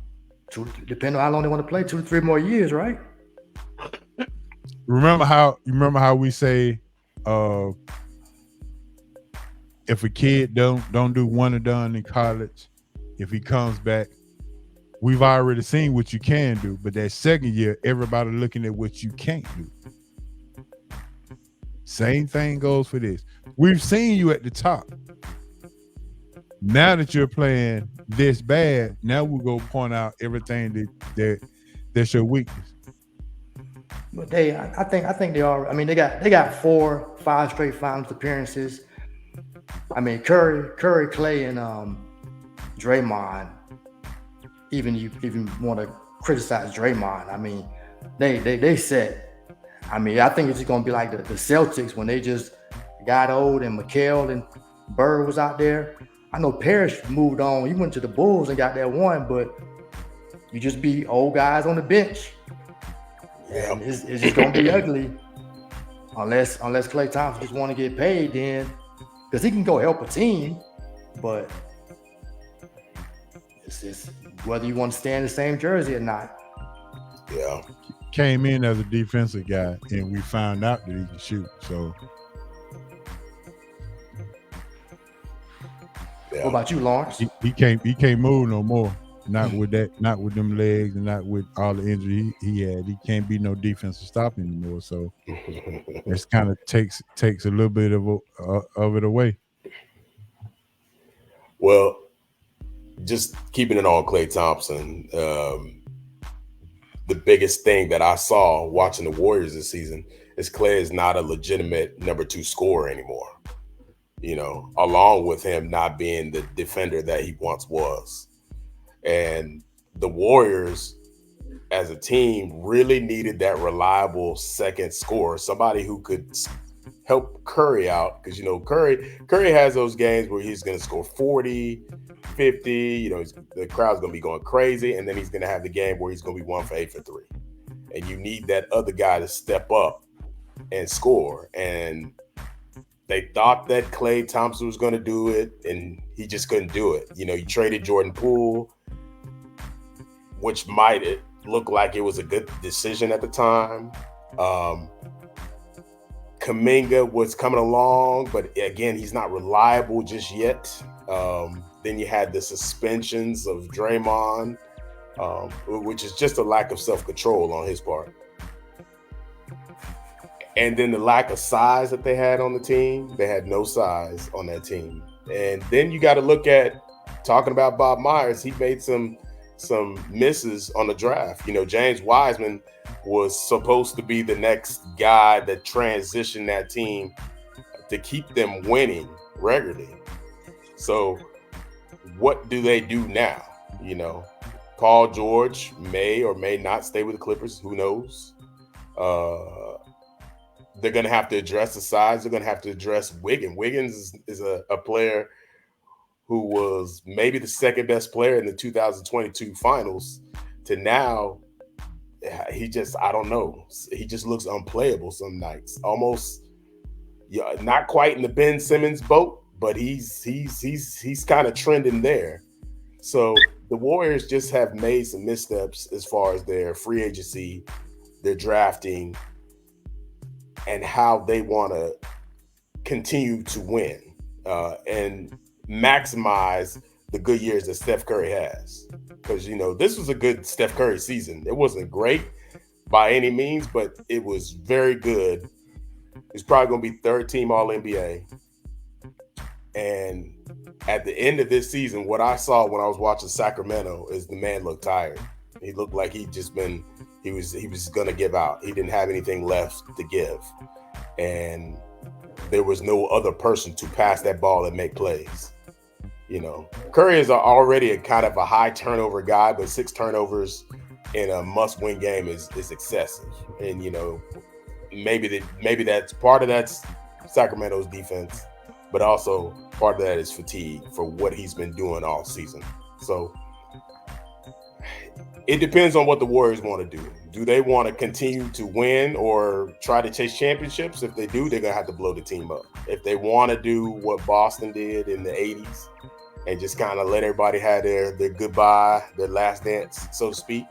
S2: depending on how long they want to play, 2 to 3 more years, right?
S1: Remember how we say, if a kid don't do one and done in college, if he comes back, we've already seen what you can do, but that second year, everybody looking at what you can't do. Same thing goes for this. We've seen you at the top. Now that you're playing this bad, now we'll go point out everything that's your weakness.
S2: But I think they are. I mean, they got 4, 5 straight finals appearances. I mean, Curry, Clay, and Draymond. Even you want to criticize Draymond. I mean, they set. I mean, I think it's just gonna be like the Celtics when they just got old and McHale and Bird was out there. I know Parrish moved on. He went to the Bulls and got that one, but you just be old guys on the bench. And it's just going to be ugly unless Klay Thompson just want to get paid then, because he can go help a team, but it's just whether you want to stay in the same jersey or not.
S3: Yeah.
S1: Came in as a defensive guy, and we found out that he can shoot. So,
S2: what about you, Lawrence?
S1: He can't move no more. Not with them legs, and not with all the injury he had. He can't be no defensive stop anymore. So, it's kind of takes a little bit of it away.
S3: Well, just keeping it on Klay Thompson, the biggest thing that I saw watching the Warriors this season is Klay is not a legitimate number 2 scorer anymore. You know, along with him not being the defender that he once was. And the Warriors as a team really needed that reliable second scorer, somebody who could help Curry out, because, you know, Curry has those games where he's going to score 40, 50, you know, the crowd's going to be going crazy, and then he's going to have the game where he's going to be 1 for 8 for 3. And you need that other guy to step up and score. And they thought that Klay Thompson was going to do it, and he just couldn't do it. You know, you traded Jordan Poole, which might look like it was a good decision at the time. Kuminga was coming along, but again, he's not reliable just yet. Then you had the suspensions of Draymond, which is just a lack of self-control on his part. And then the lack of size that they had on the team. They had no size on that team. And then you got to look at, talking about Bob Myers, he made some misses on the draft. You know, James Wiseman was supposed to be the next guy that transitioned that team to keep them winning regularly. So what do they do now? You know, Paul George may or may not stay with the Clippers. Who knows? They're going to have to address the size. They're going to have to address Wiggins. Wiggins is a player who was maybe the second best player in the 2022 finals to now. He just, I don't know. He just looks unplayable some nights. Almost, yeah, not quite in the Ben Simmons boat, but he's kind of trending there. So the Warriors just have made some missteps as far as their free agency, their drafting, and how they want to continue to win and maximize the good years that Steph Curry has. Because, you know, this was a good Steph Curry season. It wasn't great by any means, but it was very good. He's probably going to be third team All-NBA. And at the end of this season, what I saw when I was watching Sacramento is the man looked tired. He looked like he was going to give out. He didn't have anything left to give. And there was no other person to pass that ball and make plays. You know, Curry is already a kind of a high turnover guy, but 6 turnovers in a must-win game is excessive. And, you know, maybe that's part of that's Sacramento's defense, but also part of that is fatigue for what he's been doing all season. So it depends on what the Warriors want to do. Do they want to continue to win or try to chase championships? If they do, they're going to have to blow the team up. If they want to do what Boston did in the 80s and just kind of let everybody have their goodbye, their last dance, so to speak,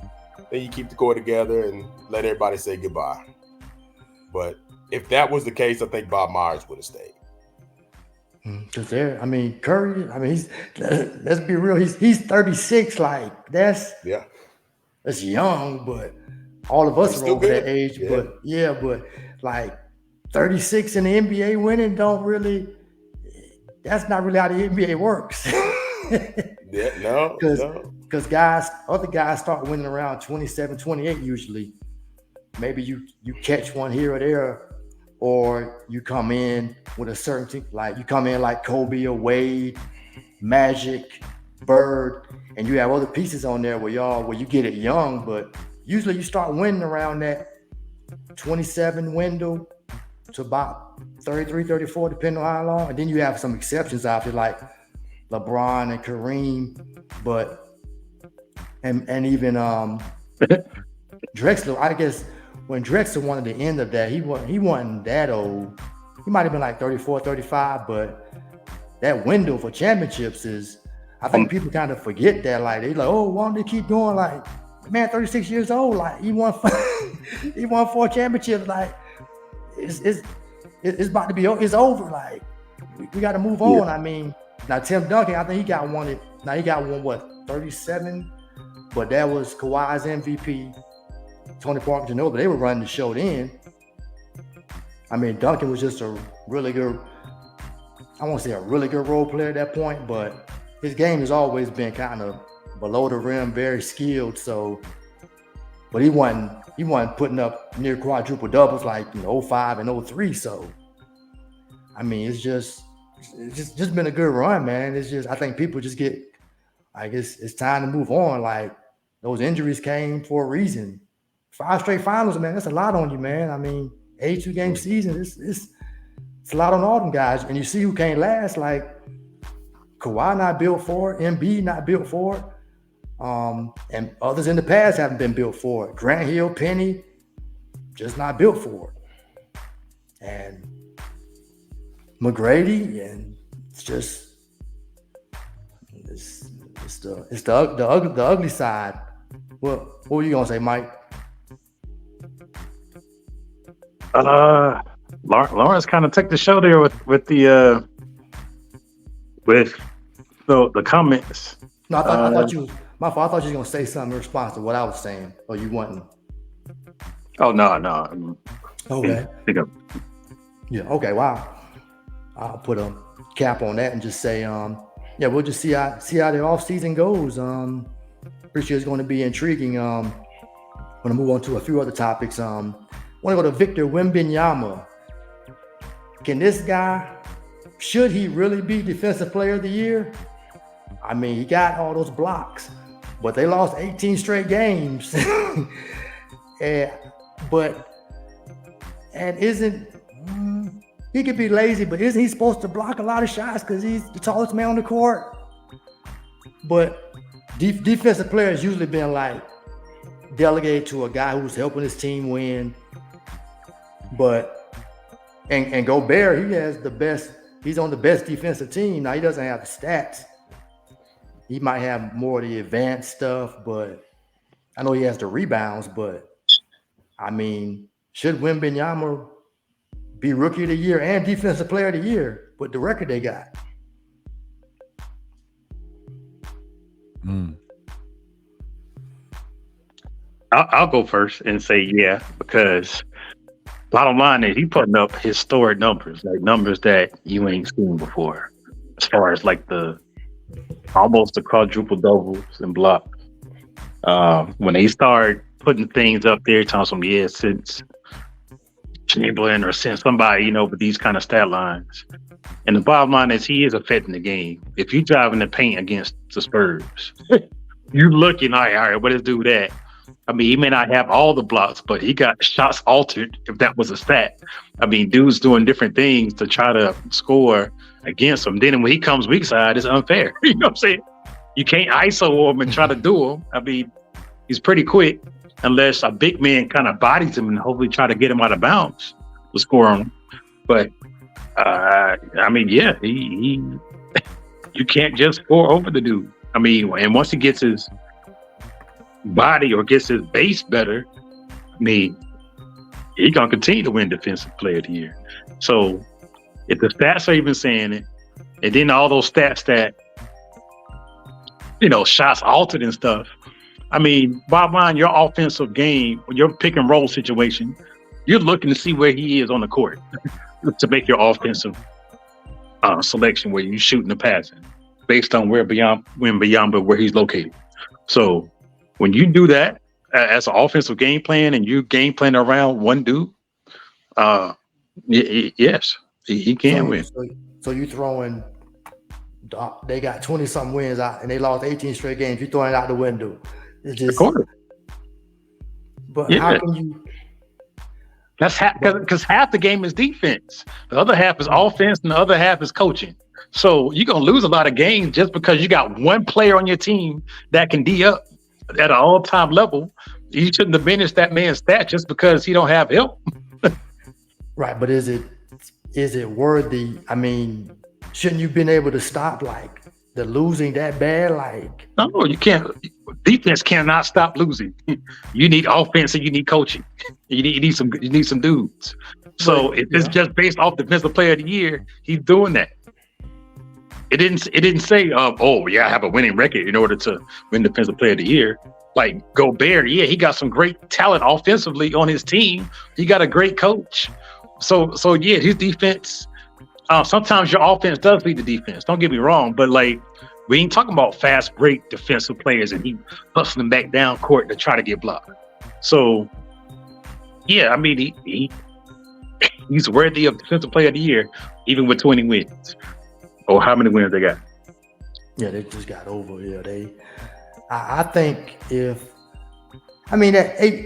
S3: then you keep the core together and let everybody say goodbye. But if that was the case, I think Bob Myers would have stayed.
S2: Because Curry, let's be real, he's 36. Like that's young, but all of us are over that age. Yeah. But like 36 in the NBA winning that's not really how the NBA works.
S3: No.
S2: Because other guys start winning around 27, 28 usually. Maybe you catch one here or there, or you come in with a certainty, like you come in like Kobe or Wade, Magic, Bird, and you have other pieces on there where you get it young, but usually you start winning around that 27 window, to about 33, 34, depending on how long. And then you have some exceptions out there like LeBron and Kareem, but and even Drexler. I guess when Drexler wanted to end of that, he wasn't that old. He might have been like 34, 35, but that window for championships is, I think people kind of forget that. Like they like, oh, why don't they keep going? Like, man, 36 years old, like he won 4 championships. Like it's about to be, it's over. Like we got to move on. I mean, now Tim Duncan, I think he got one. Now he got one, what, 37? But that was Kawhi's MVP, Tony Parker, Ginobili. They were running the show then. I mean, Duncan was just a really good, I won't say a really good role player at that point, but his game has always been kind of below the rim, very skilled. So, but he wasn't putting up near quadruple doubles like 05 and 03. So, I mean, it's just been a good run, man. It's just, I think people just get, I guess it's time to move on. Like those injuries came for a reason. 5 straight finals, man. That's a lot on you, man. I mean, 82 game season. It's a lot on all them guys. And you see who can't last. Like Kawhi not built for it. Embiid not built for it. And others in the past haven't been built for it. Grant Hill, Penny, just not built for it. And McGrady, and it's the ugly side. What were you gonna say, Mike?
S4: Lawrence kind of took the show there with the comments.
S2: No, I thought you. My fault. I thought you was gonna say something in response to what I was saying, or you wasn't.
S4: Oh no.
S2: Okay. Yeah. Okay. Wow. I'll put a cap on that and just say, yeah, we'll just see how the off season goes. Pretty sure it's going to be intriguing. I'm going to move on to a few other topics. I want to go to Victor Wembanyama. Can this guy, should he really be Defensive Player of the Year? I mean, he got all those blocks, but they lost 18 straight games. He could be lazy, but isn't he supposed to block a lot of shots because he's the tallest man on the court? But defensive players usually been like delegated to a guy who's helping his team win. But and Gobert, he has the best. He's on the best defensive team. Now he doesn't have the stats. He might have more of the advanced stuff, but I know he has the rebounds. But I mean, should Wembanyama be Rookie of the Year and Defensive Player of the Year with the record they got?
S4: I'll go first and say yeah, because bottom line is he putting up historic numbers, like numbers that you ain't seen before, as far as like almost the quadruple doubles and blocks. When they start putting things up there, talking since Chamberlain or since somebody, with these kind of stat lines. And the bottom line is he is affecting the game. If you drive in the paint against the Spurs, you're looking, all right, what is do that? I mean, he may not have all the blocks, but he got shots altered, if that was a stat. I mean, dude's doing different things to try to score against him. Then when he comes weak side, it's unfair. You know what I'm saying? You can't ISO him and try to do him. I mean, he's pretty quick. Unless a big man kind of bodies him and hopefully try to get him out of bounds to score on him. But, I mean, yeah, he you can't just score over the dude. I mean, and once he gets his body or gets his base better, I mean, he's going to continue to win Defensive Player of the Year. So if the stats are even saying it, and then all those stats that, shots altered and stuff, I mean, bottom line, your offensive game, your pick and roll situation, you're looking to see where he is on the court to make your offensive selection where you're shooting the passing based on where he's located. So when you do that as an offensive game plan and you game plan around one dude, yes, he can win.
S2: So you throwing, they got 20 something wins out and they lost 18 straight games. You throwing it out the window. It's just, but yeah.
S4: That's because half the game is defense. The other half is offense, and the other half is coaching. So you're gonna lose a lot of games just because you got one player on your team that can D up at an all-time level. You shouldn't diminish that man's stats just because he don't have help.
S2: Right, but is it worthy? I mean, shouldn't you been able to stop like the losing that bad? Like,
S4: no, you can't. Defense cannot stop losing. You need offense and you need coaching. You need some dudes. So if it's just based off defensive player of the year, he's doing that. It didn't say, oh yeah, I have a winning record in order to win defensive player of the year. Like Gobert, yeah, he got some great talent offensively on his team. He got a great coach. So yeah, his defense. Sometimes your offense does lead the defense. Don't get me wrong, but like we ain't talking about fast break defensive players and he hustling back down court to try to get blocked. So yeah, I mean he's worthy of defensive player of the year, even with 20 wins. Or how many wins they got?
S2: Yeah, they just got over. Yeah, I think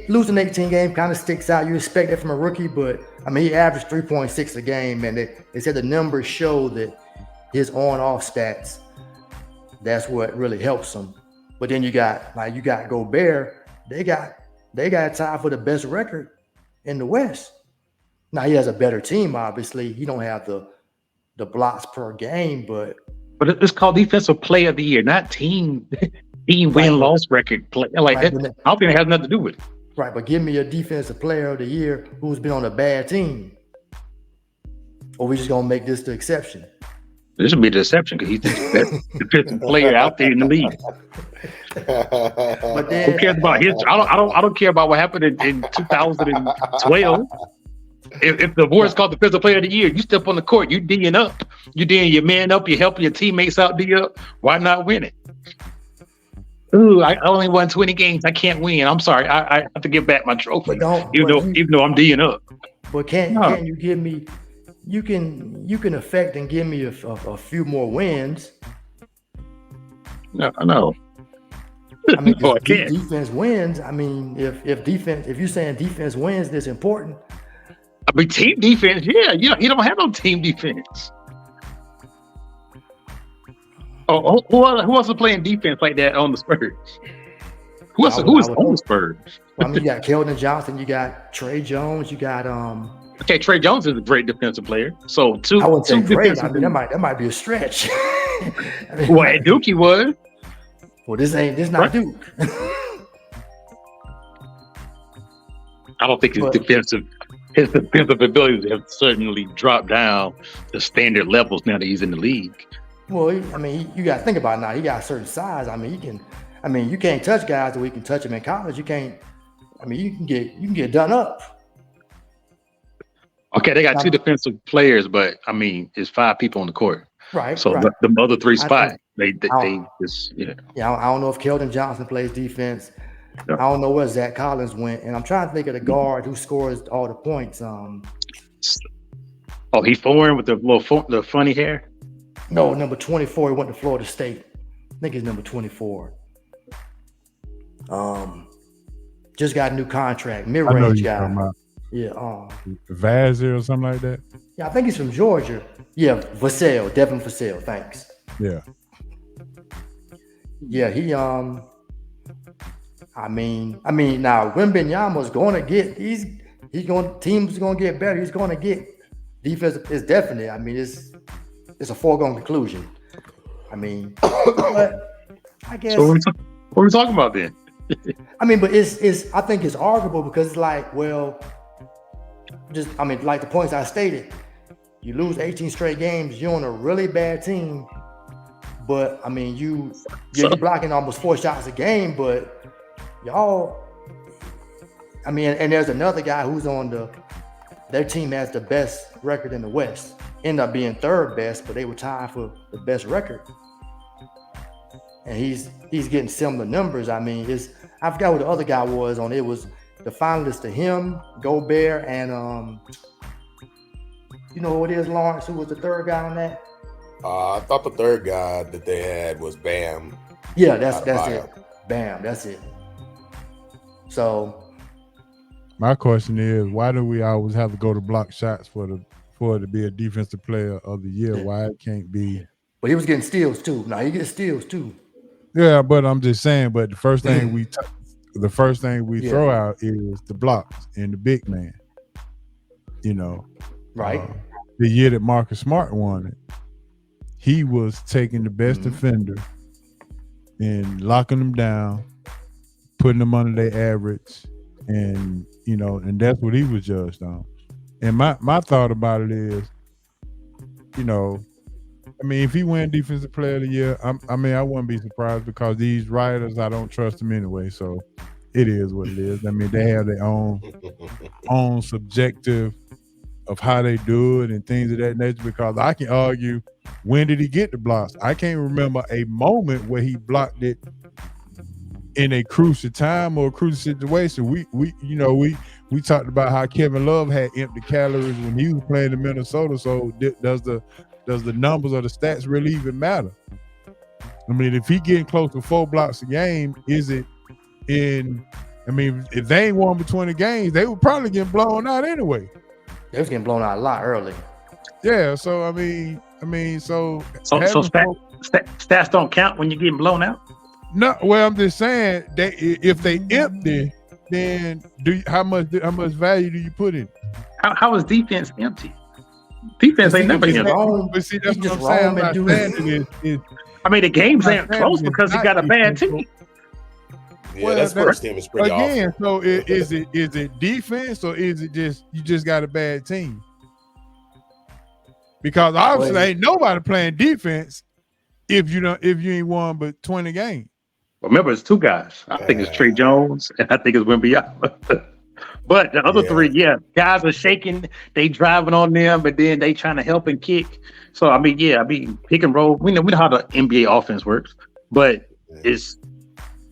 S2: losing 18 games kind of sticks out. You expect that from a rookie, but I mean, he averaged 3.6 a game, and they said the numbers show that his on-off stats, that's what really helps him. But then you got Gobert. They got tied for the best record in the West. Now he has a better team, obviously. He don't have the blocks per game, but
S4: it's called defensive player of the year, not team win-loss record play. Like that, I don't think it has nothing to do with it.
S2: Right, but give me a defensive player of the year who's been on a bad team. Or we just gonna make this the exception?
S4: This would be the exception because he's the best defensive player out there in the league.
S2: But then,
S4: who cares about his? I don't care about what happened in 2012. If the award is called defensive player of the year, you step on the court, you D'ing up, you D'ing your man up, you helping your teammates out D up. Why not win it? Ooh, I only won 20 games. I can't win. I'm sorry. I have to give back my trophy. Even though I'm D'ing up.
S2: But can you give me? You can affect and give me a few more wins.
S4: No, I know.
S2: I mean,
S4: no, I can't.
S2: Defense wins. I mean, if you're saying defense wins, that's important.
S4: I mean, team defense. Yeah, you don't have no team defense. Oh, who else is playing defense like that on the Spurs? Who is on the Spurs?
S2: Well, I mean, you got Keldon Johnson, you got Trey Jones, you got
S4: Okay, Trey Jones is a great defensive player. So two.
S2: I wouldn't say great. I mean,
S4: that
S2: might be a stretch.
S4: Well, at Duke he was.
S2: Well, this not right. Duke.
S4: I don't think his defensive abilities have certainly dropped down to standard levels now that he's in the league.
S2: Well, I mean, you got to think about it now. He got a certain size. I mean, you can't touch guys the way you can touch them in college. You can't. I mean, you can get done up.
S4: Okay, they got two defensive players, but I mean, it's 5 people on the court.
S2: Right.
S4: So
S2: right.
S4: the other 3 spots, they just
S2: Yeah, I don't know if Keldon Johnson plays defense. Yeah. I don't know where Zach Collins went, and I'm trying to think of the guard who scores all the points.
S4: He's foreign with the funny hair.
S2: No, number 24. He went to Florida State. I think he's number 24. Just got a new contract, mid-range guy. Yeah.
S1: Vazir or something like that.
S2: Yeah, I think he's from Georgia. Yeah, Devin Vassell. Thanks.
S1: Yeah.
S2: Yeah, he I mean now Wembanyama's going to get teams going to get better. He's going to get defense is definite. I mean it's a foregone conclusion. I mean, but I guess.
S4: So what are we talking about then?
S2: I mean, but it's I think it's arguable because it's like, well, like the points I stated, you lose 18 straight games, you're on a really bad team, but I mean, you're blocking almost 4 shots a game, but y'all, I mean, and there's another guy who's on their team has the best record in the West. Ended up being 3rd best, but they were tied for the best record. And he's getting similar numbers. I mean, I forgot who the other guy was on. It was the finalists to him, Gobert, and you know who it is, Lawrence, who was the 3rd guy on that?
S3: I thought the 3rd guy that they had was Bam.
S2: Yeah, that's it. Bam, that's it. So
S1: my question is, why do we always have to go to block shots for it to be a defensive player of the year?
S2: Yeah.
S1: Why it can't be?
S2: But he was getting steals too. Now he gets steals too.
S1: Yeah, but I'm just saying. But the first thing we
S2: Yeah.
S1: throw out is the blocks and the big man. You know,
S2: Right.
S1: The year that Marcus Smart won it, he was taking the best
S2: Mhm.
S1: defender and locking them down, putting them under their average, and and that's what he was judged on. And my thought about it is, if he win Defensive Player of the Year, I wouldn't be surprised because these writers, I don't trust them anyway. So it is what it is. I mean, they have their own subjective of how they do it and things of that nature. Because I can argue, when did he get the blocks? I can't remember a moment where he blocked it in a crucial time or a crucial situation. We talked about how Kevin Love had empty calories when he was playing in Minnesota. So does the numbers or the stats really even matter? I mean, if he getting close to 4 blocks a game, is it if they ain't won for 20 games, they would probably get blown out anyway.
S2: They was getting blown out a lot early.
S1: Yeah, so
S4: So stats don't count when you're getting blown out?
S1: No, well, I'm just saying that if they empty, then how much value do you put in?
S4: How is defense empty? Defense ain't never empty.
S1: But see, that's what I'm saying.
S4: The games ain't close because he got a bad team.
S3: Yeah, that's first team is pretty
S1: again.
S3: awful.
S1: So is it defense or is it just you just got a bad team? Because obviously ain't nobody playing defense if you ain't won but 20 games.
S4: Remember, it's 2 guys. I think it's Trey Jones and I think it's Wembanyama. But the other 3, guys are shaking. They driving on them, but then they trying to help and kick. So pick and roll. We know how the NBA offense works, but it's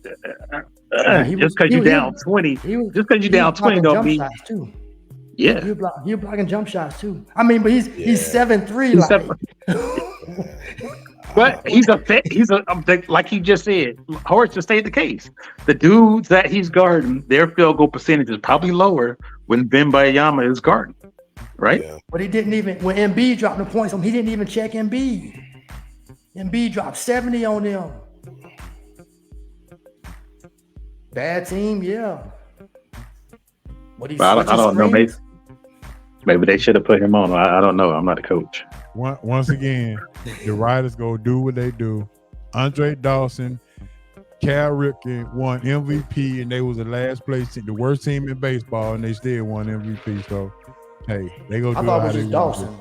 S4: just because you're down 20. Just because you're down 20 don't mean. Yeah,
S2: he was blocking jump shots too. I mean, but he's 7'3".
S4: But he's like you just said, Horace just stated the case. The dudes that he's guarding, their field goal percentage is probably lower when Wembanyama is guarding, right? Yeah.
S2: But he didn't even, when Embiid dropped the points on him, he didn't even check Embiid. Embiid dropped 70 on them. Bad team, yeah.
S4: I don't know. Maybe they should have put him on. I don't know. I'm not a coach.
S1: Once again, the writers go do what they do. Andre Dawson, Cal Ripken won MVP, and they was the last place, the worst team in baseball, and they still won MVP. So, hey, they go do how they
S2: Dawson.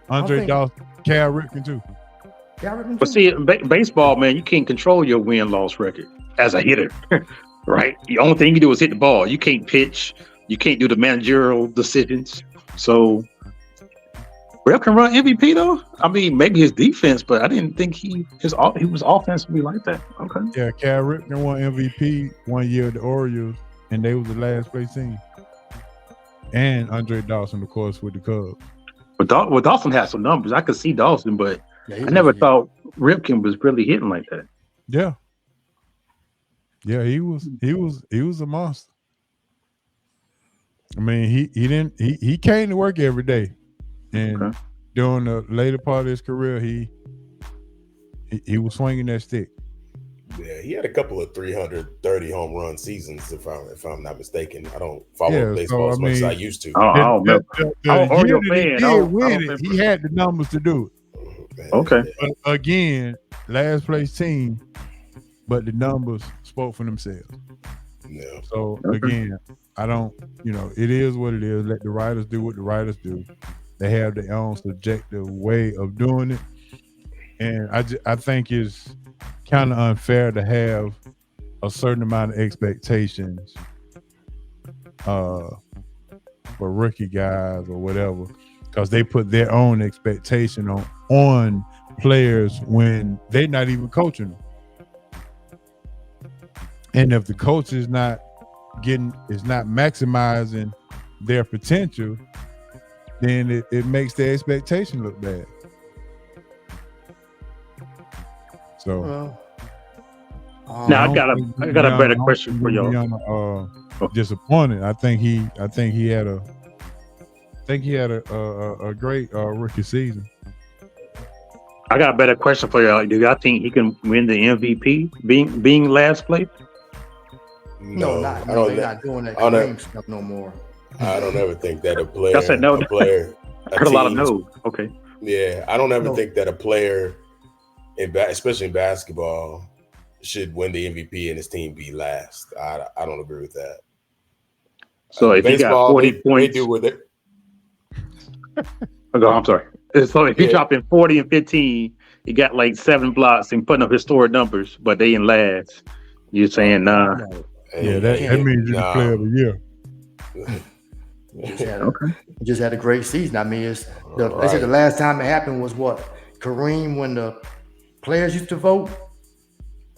S1: Andre Dawson, Cal Ripken too.
S4: But see, baseball, man, you can't control your win-loss record as a hitter, right? The only thing you do is hit the ball. You can't pitch. You can't do the managerial decisions. So, Rep can run MVP though. I mean, maybe his defense, but I didn't think he was offensively like that. Okay.
S1: Yeah, Cal Ripken won MVP one year at the Orioles, and they was the last place team. And Andre Dawson, of course, with the Cubs.
S4: But Dawson had some numbers. I could see Dawson, but I never thought Ripken was really hitting like that.
S1: Yeah. Yeah, he was a monster. I mean, he came to work every day, and during the later part of his career, he was swinging that stick.
S3: Yeah, he had a couple of 330 home run seasons, if I'm not mistaken. I don't follow baseball as much as I used to.
S1: He had the numbers to do it.
S4: Okay.
S1: But again, last place team, but the numbers spoke for themselves.
S3: Yeah.
S1: So again, I don't, it is what it is. Let the writers do what the writers do. They have their own subjective way of doing it. And I think it's kind of unfair to have a certain amount of expectations for rookie guys or whatever, because they put their own expectation on players when they're not even coaching them. And if the coach is not maximizing their potential, then it makes their expectation look bad. So
S4: now I got a better question for y'all.
S1: disappointed. I think he had a great rookie season.
S4: I got a better question for y'all. Do y'all think he can win the MVP being last place?
S2: No, they're not doing that Kareem stuff no more.
S3: I don't ever think that a player,
S4: I said no.
S3: a player,
S4: I heard a lot of no's. Okay.
S3: Yeah, I don't ever think that a player, especially in basketball, should win the MVP and his team be last. I don't agree with that.
S4: So if
S3: baseball,
S4: you got 40 points,
S3: they do with it.
S4: I'm sorry. So if you're dropping 40 and 15, you got like 7 blocks and putting up historic numbers, but they in last. You're saying nah.
S1: Yeah, that means you're the player of the year.
S2: Just had a great season. I mean, they said the last time it happened was what? Kareem, when the players used to vote?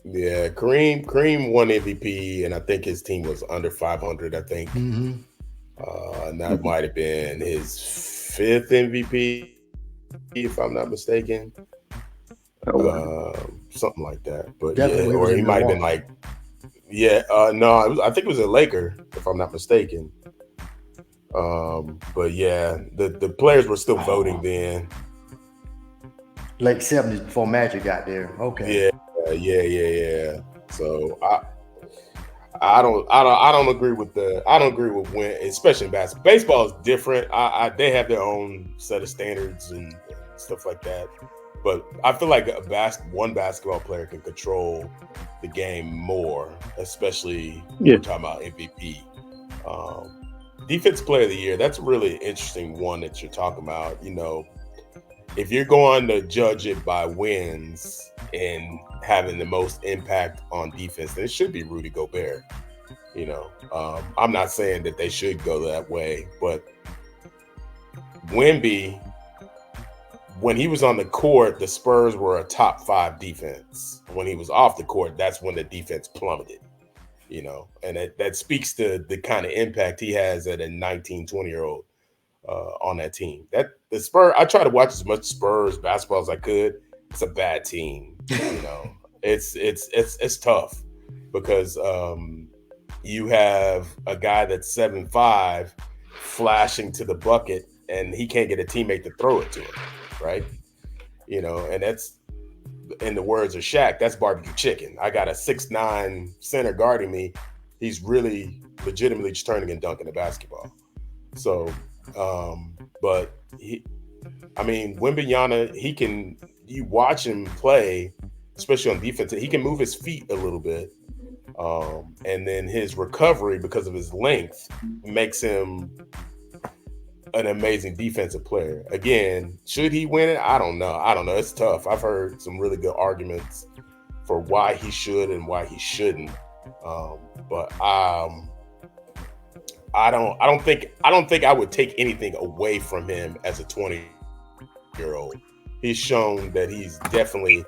S3: Yeah, Kareem won MVP, and I think his team was under 500, I think.
S2: Mm-hmm.
S3: And that might have been his 5th MVP, if I'm not mistaken. Something like that. But
S2: definitely,
S3: or he might have been like, no, I think it was a Laker, if I'm not mistaken. But yeah, the players were still voting then.
S2: Late 70s before Magic got there. Okay.
S3: Yeah. So I don't agree with when, especially in basketball. Baseball is different. They have their own set of standards and stuff like that. But I feel like one basketball player can control the game more, especially when we're talking about MVP. Defensive Player of the Year, that's a really interesting one that you're talking about. You know, if you're going to judge it by wins and having the most impact on defense, then it should be Rudy Gobert. You know, I'm not saying that they should go that way, but Wemby, when he was on the court, the Spurs were a top 5 defense. When he was off the court, that's when the defense plummeted. You know, and that speaks to the kind of impact he has at a 19, 20-year-old on that team. That the Spurs, I try to watch as much Spurs basketball as I could. It's a bad team. You know, it's tough because you have a guy that's 7'5" flashing to the bucket, and he can't get a teammate to throw it to him, right? You know, and that's, in the words of Shaq, that's barbecue chicken. I got a 6'9" center guarding me. He's really legitimately just turning and dunking the basketball. So, but Wembanyama, you watch him play, especially on defense, he can move his feet a little bit. And then his recovery, because of his length, makes him an amazing defensive player. Again, should he win it? I don't know. It's tough. I've heard some really good arguments for why he should and why he shouldn't. But I don't think I would take anything away from him as a 20-year-old. He's shown that he's definitely,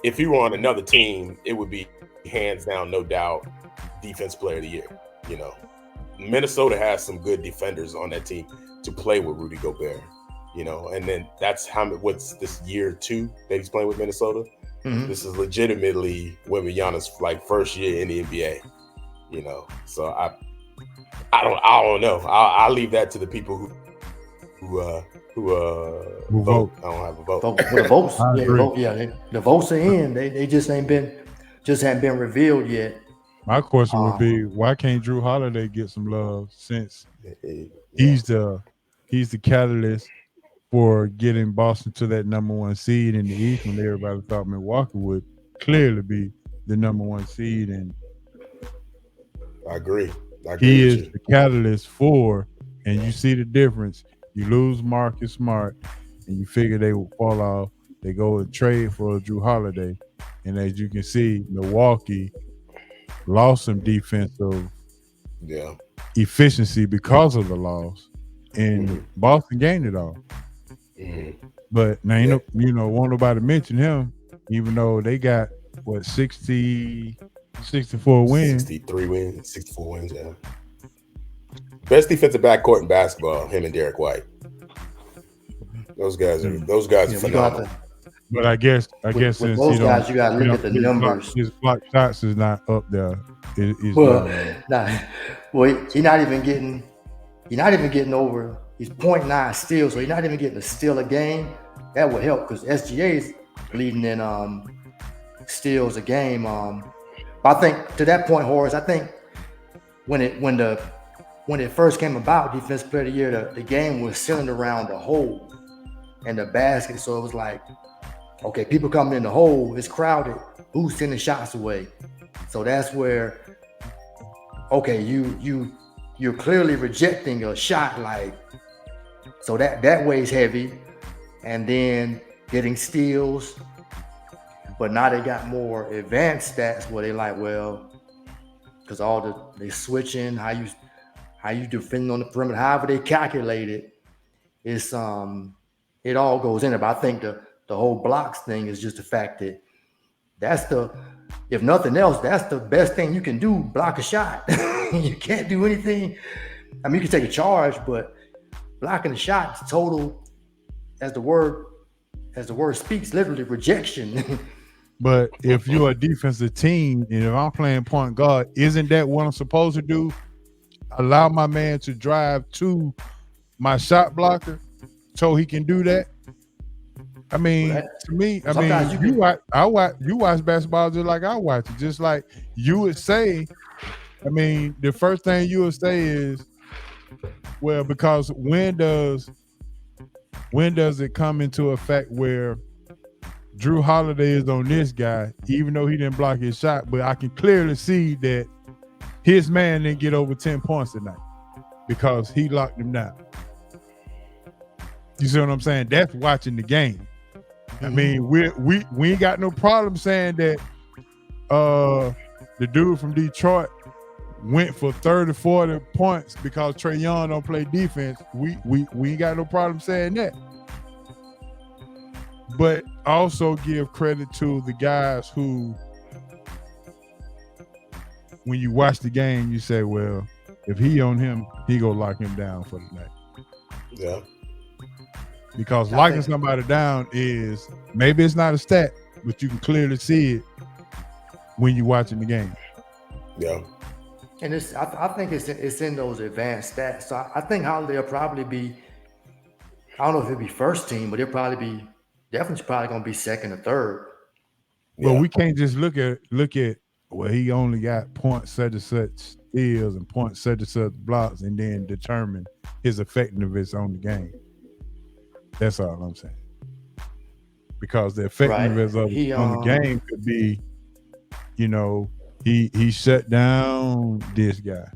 S3: if he were on another team, it would be hands down, no doubt, Defense Player of the Year. You know, Minnesota has some good defenders on that team to play with Rudy Gobert, you know, and then that's what's this year 2 that he's playing with Minnesota. Mm-hmm. This is legitimately Wembanyama's like first year in the NBA, you know. So I don't know. I'll leave that to the people who vote. I don't have a vote.
S2: Well, the votes, the votes are in. They just haven't been revealed yet.
S1: My question would be, why can't Drew Holiday get some love, since he's the catalyst for getting Boston to that number 1 seed in the East, when everybody thought Milwaukee would clearly be the number 1 seed, and
S3: I agree.
S1: He is the catalyst for, and you see the difference. You lose Marcus Smart, and you figure they will fall off. They go and trade for Drew Holiday, and as you can see, Milwaukee lost some defensive efficiency because of the loss, and Boston gained it all. But now won't nobody mention him, even though they got 64 wins,
S3: 63 wins, 64 wins. Yeah, best defensive backcourt in basketball, him and Derek White. Those guys are phenomenal.
S1: But I guess
S2: with
S1: since
S2: those guys, you got to look at the numbers.
S1: His block shots is not up there.
S2: Well, he's not even getting over. He's 0.9 steals, so he's not even getting a steal a game. That would help because SGA is leading in steals a game. But I think to that point, Horace, I think when it first came about, Defensive Player of the Year, the game was centered around the hole and the basket. So it was like, okay, people coming in the hole, it's crowded. Who's sending shots away? So that's where, okay, you're clearly rejecting a shot, like, so that weighs heavy. And then getting steals. But now they got more advanced stats where they like, well, because they switching, how you defend on the perimeter, however they calculate it, it's it all goes in it. But I think the whole blocks thing is just the fact that if nothing else, that's the best thing you can do, block a shot. You can't do anything. I mean, you can take a charge, but blocking a shot is total, as the word speaks, literally rejection.
S1: But if you're a defensive team and if I'm playing point guard, isn't that what I'm supposed to do? Allow my man to drive to my shot blocker so he can do that? I mean, to me, you watch basketball just like I watch it. Just like you would say, I mean, the first thing you would say is, well, because when does it come into effect where Drew Holiday is on this guy, even though he didn't block his shot, but I can clearly see that his man didn't get over 10 points tonight because he locked him down. You see what I'm saying? That's watching the game. I mean, we ain't got no problem saying that the dude from Detroit went for 30, 40 points because Trae Young don't play defense. We ain't got no problem saying that. But also give credit to the guys who, when you watch the game, you say, well, if he on him, he gonna lock him down for the night.
S3: Yeah.
S1: Because locking somebody down is, maybe it's not a stat, but you can clearly see it when you're watching the game.
S3: Yeah.
S2: And I think it's in those advanced stats. So I think Holiday will probably be, I don't know if he'll be first team, but he'll probably be, definitely probably going to be second or third.
S1: Well, we can't just look at, well, he only got point such and such steals and point such and such blocks and then determine his effectiveness on the game. That's all I'm saying. Because the effectiveness on the game could be, you know, he shut down this guy.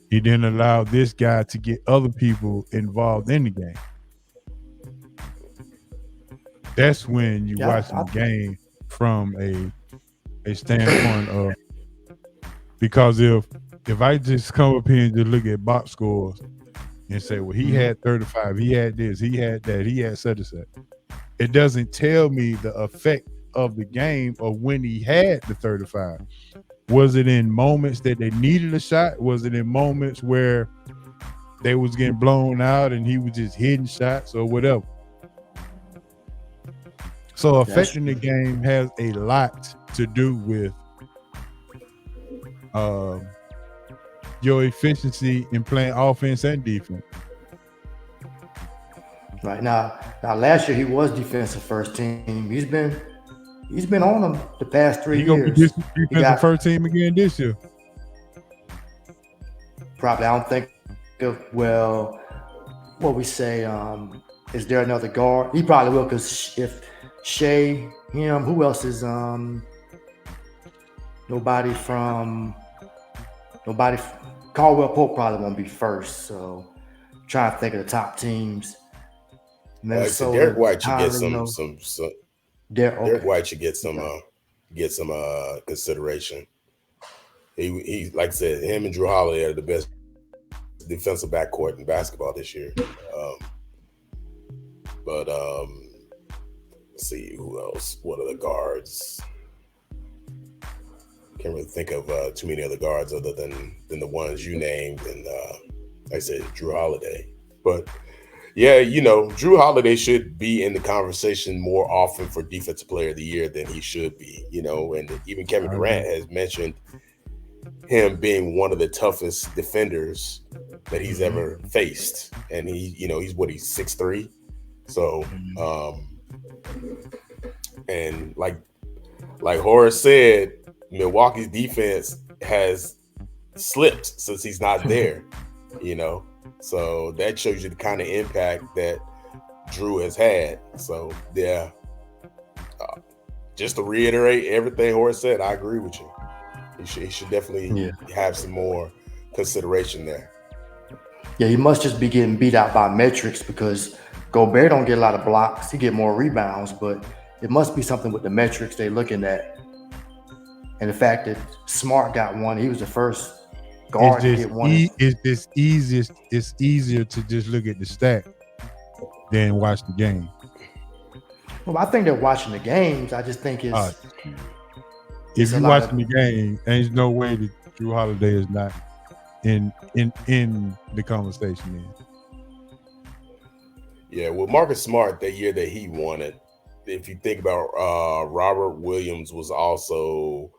S1: He didn't allow this guy to get other people involved in the game. That's when you watch the game from a standpoint of, because if I just come up here and just look at box scores and say, well, he had 35, he had this, he had that, he had such and such, it doesn't tell me the effect of the game of when he had the 35. Was it in moments that they needed a shot? Was it in moments where they was getting blown out and he was just hitting shots or whatever? So affecting the game has a lot to do with your efficiency in playing offense and defense.
S2: Right now last year he was defensive first team. He's been on them the past 3 years.
S1: He got first team again this year.
S2: Probably, I don't think. Well, what we say? Is there another guard? He probably will, because if Shea, him, who else is nobody. Caldwell Pope probably won't be first. So, I'm trying to think of the top teams.
S3: So Derek White should get some. Derek White should get some consideration. He like I said, him and Drew Holiday are the best defensive backcourt in basketball this year. Let's see who else. What are the guards? Can't really think of too many other guards other than the ones you named, and like I said, Drew Holiday. But yeah, you know, Drew Holiday should be in the conversation more often for Defensive Player of the Year than he should be, you know, and even Kevin Durant has mentioned him being one of the toughest defenders that he's ever faced. And he's 6'3". So, and like Horace said, Milwaukee's defense has slipped since he's not there, so that shows you the kind of impact that Drew has had. So yeah, just to reiterate everything Horace said, I agree with you. He should definitely have some more consideration there.
S2: Yeah, he must just be getting beat out by metrics, because Gobert don't get a lot of blocks. He get more rebounds, but it must be something with the metrics they're looking at. And the fact that Smart got one, he was the first guard to get one.
S1: It's easier to just look at the stat than watch the game.
S2: Well, I think they're watching the games. I just think it's
S1: if you're watching the game, there's no way that Drew Holiday is not in the conversation then.
S3: Yeah, well, Marcus Smart, that year that he won it, if you think about Robert Williams was also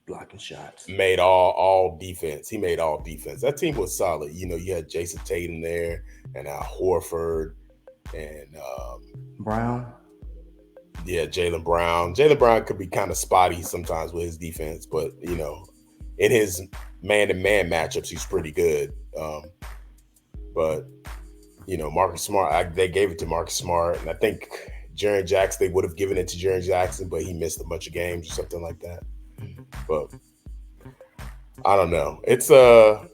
S2: blocking shots.
S3: Made all defense. He made all defense. That team was solid. You had Jason Tatum there, and Horford, and
S2: Brown.
S3: Yeah, Jaylen Brown. Jaylen Brown could be kind of spotty sometimes with his defense, but in his man-to-man matchups, he's pretty good. But Marcus Smart, they gave it to Marcus Smart, and I think Jaren Jackson, they would have given it to Jaren Jackson, but he missed a bunch of games or something like that. But I don't know. It's a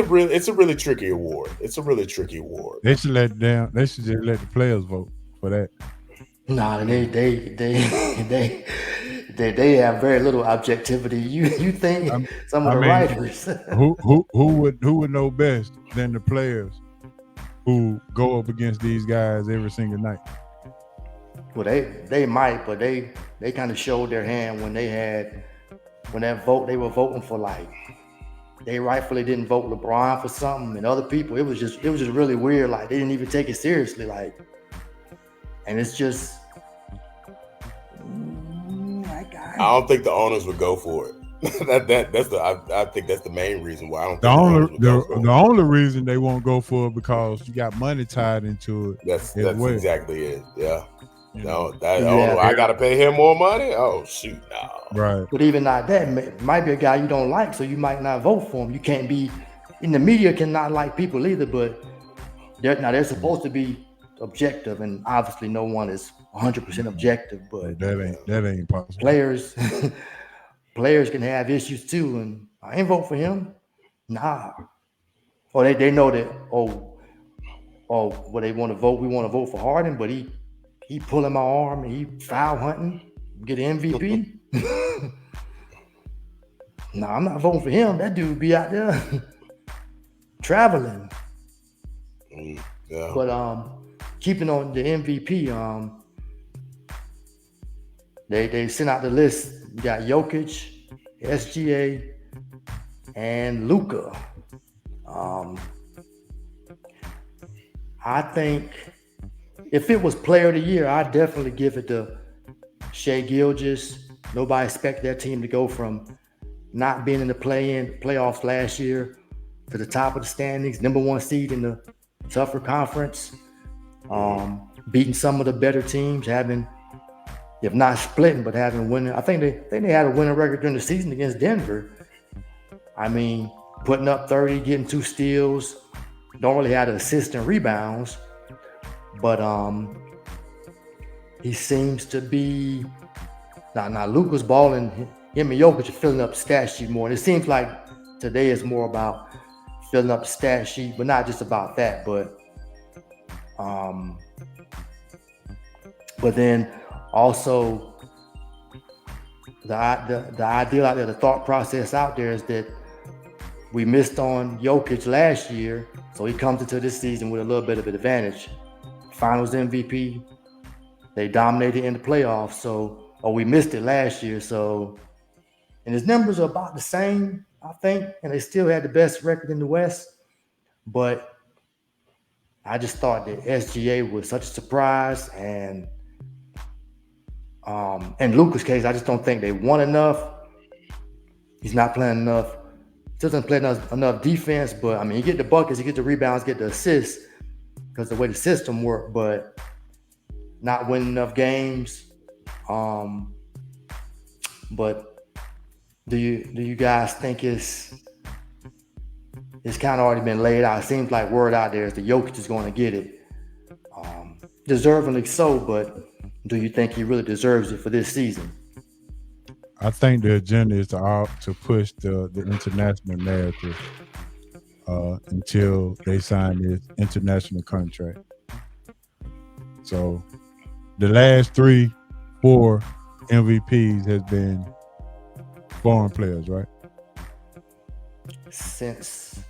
S3: really tricky award. It's a really tricky award.
S1: They should just let the players vote for that.
S2: Nah, they have very little objectivity. You think some of the writers
S1: who would know best than the players who go up against these guys every single night?
S2: Well, they might, but they kind of showed their hand when that vote they were voting for, like, they rightfully didn't vote LeBron for something, and other people, it was just really weird. Like, they didn't even take it seriously, like, and it's just
S3: I don't think the owners would go for it. I think that's the main reason why I don't.
S1: The only reason they won't go for it because you got money tied into it.
S3: That's exactly it. Yeah. I gotta pay him more money. Oh shoot, no.
S1: Right.
S2: But even not that, it might be a guy you don't like, so you might not vote for him. You can't be in the media, cannot like people either, but they're supposed to be objective, and obviously no one is 100% objective. But
S1: that ain't possible.
S2: Players can have issues too, and I ain't vote for him. Nah. Or they know that they want to vote. We want to vote for Harden, but he pulling my arm and he foul hunting, get an MVP. Nah, I'm not voting for him. That dude be out there traveling.
S3: Yeah.
S2: But keeping on the MVP, they sent out the list. You got Jokic, SGA, and Luka. I think if it was Player of the Year, I'd definitely give it to Shai Gilgeous. Nobody expected that team to go from not being in the playoffs last year to the top of the standings, number one seed in the tougher conference, beating some of the better teams, having, if not splitting, but having winning. I think they had a winning record during the season against Denver. I mean, putting up 30, getting 2 steals, don't really have assists and rebounds, but he seems to be now Luka's balling. Him and Jokic are filling up the stat sheet more, and it seems like today is more about filling up the stat sheet, but not just about that, but then also the ideal out there, the thought process out there is that we missed on Jokic last year, so he comes into this season with a little bit of an advantage. Finals MVP, they dominated in the playoffs, we missed it last year, and his numbers are about the same, I think, and they still had the best record in the West, but I just thought that SGA was such a surprise, and in Luka's case, I just don't think they won enough. He's not playing enough. Doesn't play enough defense, but I mean, he get the buckets, he get the rebounds, get the assists because the way the system work, but not winning enough games. But do you guys think it's kind of already been laid out? It seems like word out there is the Jokic is going to get it, deservingly so. But do you think he really deserves it for this season?
S1: I think the agenda is to push the international narrative until they sign this international contract. So the last 3-4 MVPs has been foreign players, right?
S2: Since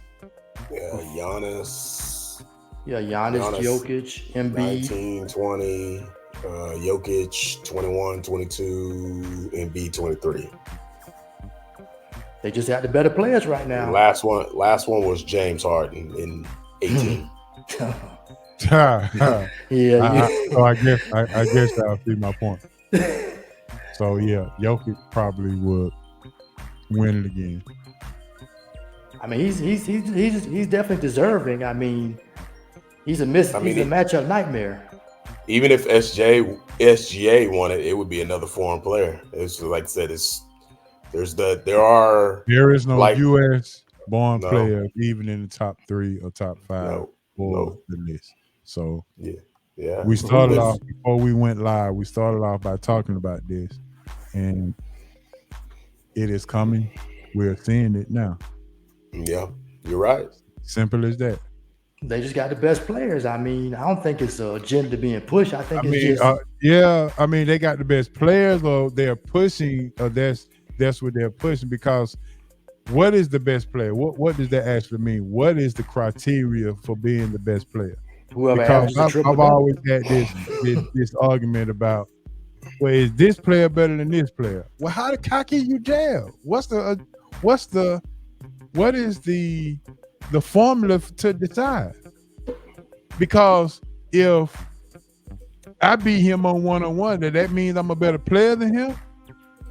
S3: Giannis,
S2: Jokic, Embiid,
S3: 19, 20, Jokic 21, 22, Embiid 23.
S2: They just got the better players right now.
S3: Last one was James Harden in 18.
S2: Yeah.
S1: So I guess I'll see my point. So yeah, Jokic probably would win it again.
S2: I mean, he's definitely deserving. I mean, he's a matchup nightmare.
S3: Even if SGA won it, it would be another foreign player. It's like I said, there is
S1: no U.S. born player even in the top 3 or top 5 for the list. So
S3: yeah.
S1: We started off before we went live. We started off by talking about this, and it is coming. We're seeing it now.
S3: Yeah, you're right.
S1: Simple as that.
S2: They just got the best players. I mean, I don't think it's an agenda being pushed. I think
S1: they got the best players, or they're pushing, or that's what they're pushing. Because what is the best player? What does that actually mean? What is the criteria for being the best player? Because I've always had this argument about, well, is this player better than this player? Well, how can you tell? What is the formula to decide? Because if I beat him on one-on-one, that means I'm a better player than him?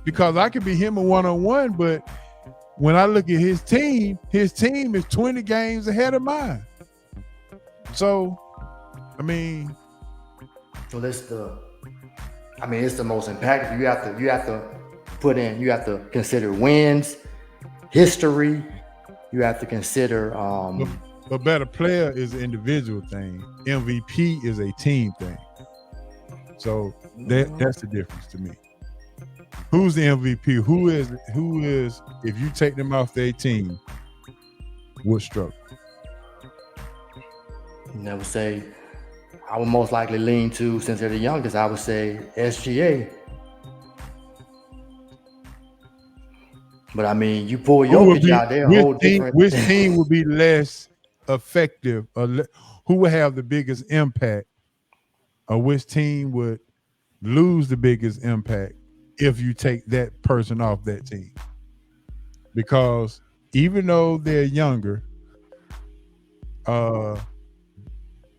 S1: Because I could beat him on one-on-one, but when I look at his team is 20 games ahead of mine. So, I mean,
S2: it's the most impactful. You have to consider wins, history. You have to consider
S1: a better player is an individual thing. MVP is a team thing. So that's the difference to me. Who's the MVP? Who is if you take them off their team, would struggle?
S2: And I would say I would most likely lean to, since they're the youngest, I would say SGA. But I mean, you pull Jokic out there,
S1: which team would be less effective, or who would have the biggest impact, or which team would lose the biggest impact if you take that person off that team? Because even though they're younger,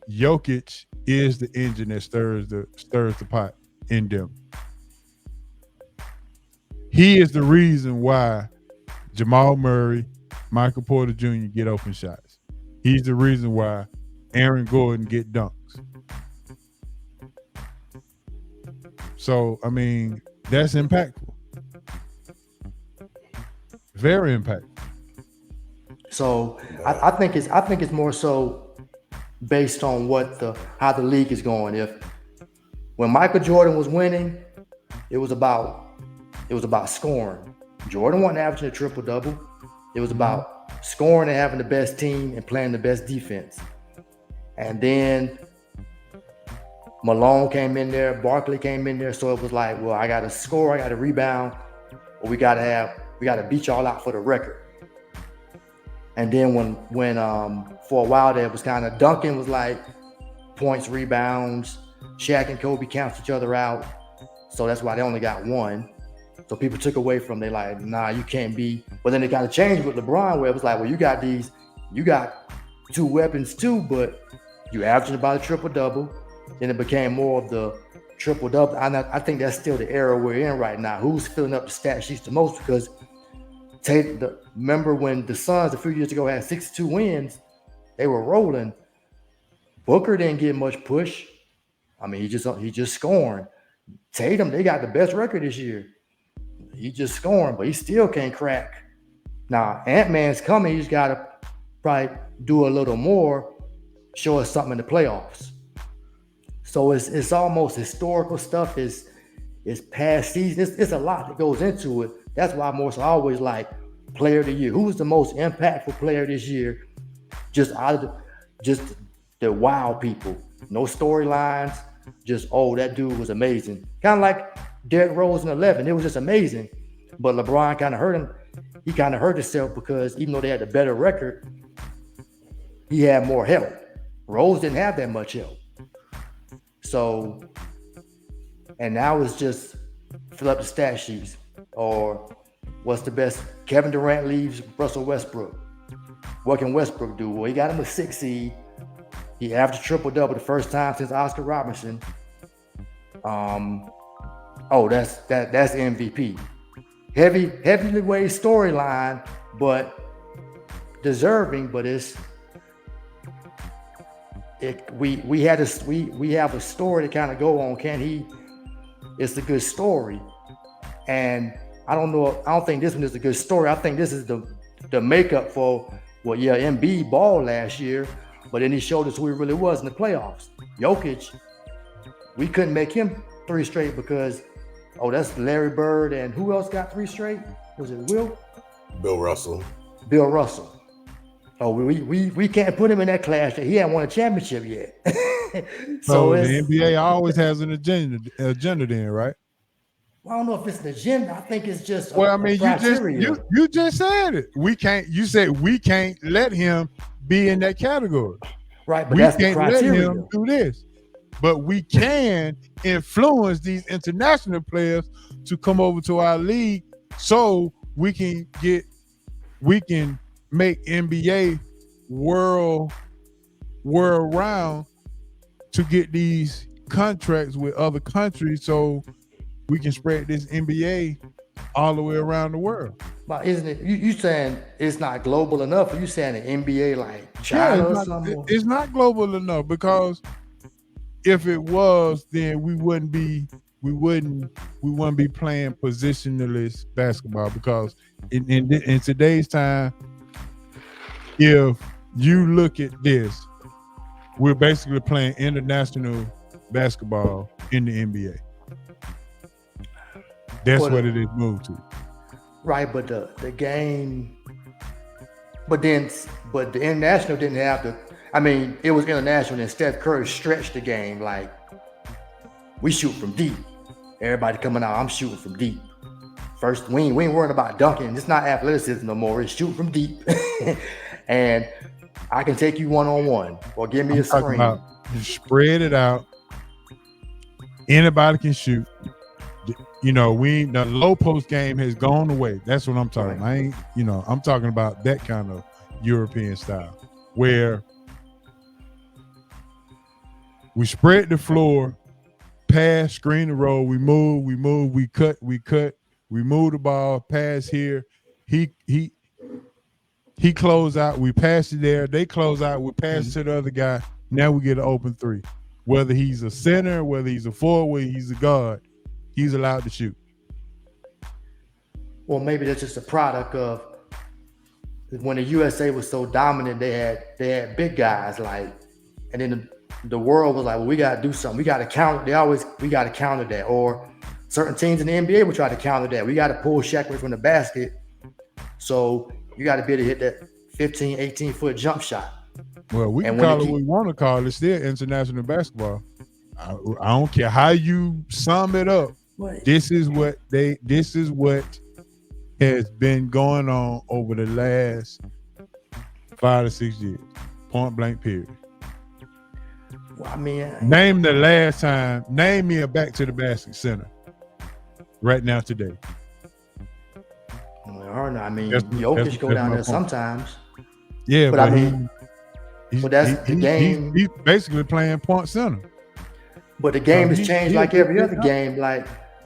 S1: Jokic is the engine that stirs the pot in them. He is the reason why Jamal Murray, Michael Porter Jr. get open shots. He's the reason why Aaron Gordon get dunks. So, I mean, that's impactful. Very impactful.
S2: So I think it's more so based on how the league is going. When Michael Jordan was winning, it was about scoring. Jordan wasn't averaging a triple-double. It was about scoring and having the best team and playing the best defense. And then Malone came in there, Barkley came in there, so it was like, well, I got to score, I got to rebound, or we got to beat y'all out for the record. And then when for a while there, it was kind of Duncan was like points, rebounds, Shaq and Kobe cancel each other out. So that's why they only got one. So people took away from, they like, nah, you can't be. But then it got to change with LeBron, where it was like, well, you got two weapons too, but you averaging about a triple-double. Then it became more of the triple-double. I think that's still the era we're in right now. Who's filling up the stat sheets the most? Because remember when the Suns a few years ago had 62 wins, they were rolling. Booker didn't get much push. I mean, he just scoring. Tatum, they got the best record this year. He just scoring, but he still can't crack. Now, Ant-Man's coming. He's got to probably do a little more, show us something in the playoffs. So it's almost historical stuff. It's past season. It's a lot that goes into it. That's why I always like player of the year. Who's the most impactful player this year? Just the wow people. No storylines. Just, that dude was amazing. Kind of like Derrick Rose in 11. It was just amazing. But LeBron kind of hurt him. He kind of hurt himself because even though they had a better record, he had more help. Rose didn't have that much help. So, and now it's just fill up the stat sheets. Or what's the best? Kevin Durant leaves Russell Westbrook. What can Westbrook do? Well, he got him a 6 seed. He averaged a triple-double the first time since Oscar Robertson. That's MVP. Heavyweight storyline, but deserving. But we have a story to kind of go on. It's a good story, and I don't think this one is a good story. I think this is the makeup for Embiid balled last year. But then he showed us who he really was in the playoffs. Jokic, we couldn't make him 3 straight because, that's Larry Bird, and who else got 3 straight? Was it Will?
S3: Bill Russell.
S2: Bill Russell. We can't put him in that class. He hadn't won a championship yet.
S1: So the NBA always has an agenda then, right?
S2: I don't know if it's an agenda. I think it's just
S1: you just said it. You said we can't let him be in that category.
S2: Right, but that's the criteria.
S1: We can't let him do this. But we can influence these international players to come over to our league so we can make NBA world round to get these contracts with other countries so we can spread this NBA all the way around the world.
S2: But isn't it? You saying it's not global enough? Or you saying the NBA like China or something?
S1: It's not global enough because if it was, then we wouldn't be playing positionless basketball because in today's time, if you look at this, we're basically playing international basketball in the NBA. That's what it is moved to.
S2: Right, but the game, but the international didn't have the. I mean, it was international, and Steph Curry stretched the game like we shoot from deep. Everybody coming out, I'm shooting from deep. First, we ain't worrying about dunking. It's not athleticism no more. It's shoot from deep, and I can take you 1-on-1 or give me a screen.
S1: Spread it out. Anybody can shoot. The low post game has gone away. That's what I'm talking about. I'm talking about that kind of European style where we spread the floor, pass, screen and roll, we move, we cut, we move the ball, pass here. He close out, we pass it there, they close out, we pass it to the other guy. Now we get an open 3. Whether he's a center, whether he's a forward, whether he's a guard, he's allowed to shoot.
S2: Well, maybe that's just a product of when the USA was so dominant. They had big guys and then the world was like, well, we got to do something. We got to counter. We got to counter that. Or certain teams in the NBA will try to counter that. We got to pull Shaq away from the basket. So you got to be able to hit that 15, 18-foot jump shot.
S1: Well, we can call it what we want to call it. It's still international basketball. I don't care how you sum it up.
S2: What?
S1: This is what has been going on over the last 5 to 6 years. Point blank period.
S2: Well, I mean,
S1: name the last time. Name me a back to the basket center right now today.
S2: Well, I mean, Jokic go down there sometimes.
S1: Yeah,
S2: but I mean, that's the game.
S1: He's basically playing point center.
S2: But the game has changed like every other game.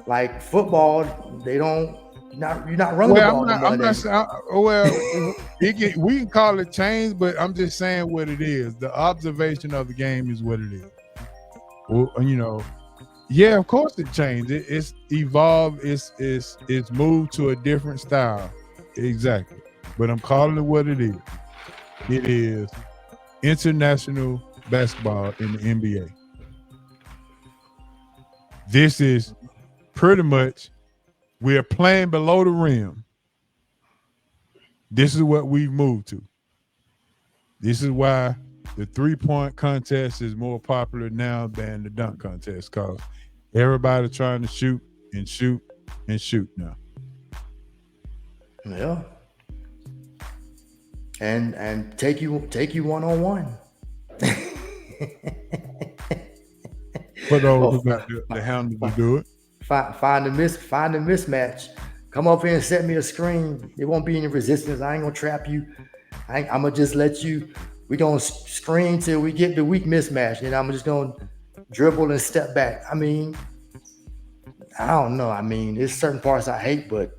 S2: Like football, they don't You're not running the ball.
S1: I'm not saying. Well, we can call it change, but I'm just saying what it is. The observation of the game is what it is. Well, you know, yeah, of course it changed. It's evolved. It's moved to a different style. Exactly. But I'm calling it what it is. It is international basketball in the NBA. This is pretty much, we're playing below the rim. This is what we've moved to. This is why the 3-point contest is more popular now than the dunk contest, because everybody's trying to shoot and shoot and shoot now.
S2: Yeah. And take you one-on-one.
S1: For those who got the handle to do it.
S2: Find the mismatch. Come up here and set me a screen. It won't be any resistance. I ain't gonna trap you. I'm gonna just let you. We gonna screen till we get the weak mismatch, and I'm just gonna dribble and step back. I mean, I don't know. I mean, there's certain parts I hate, but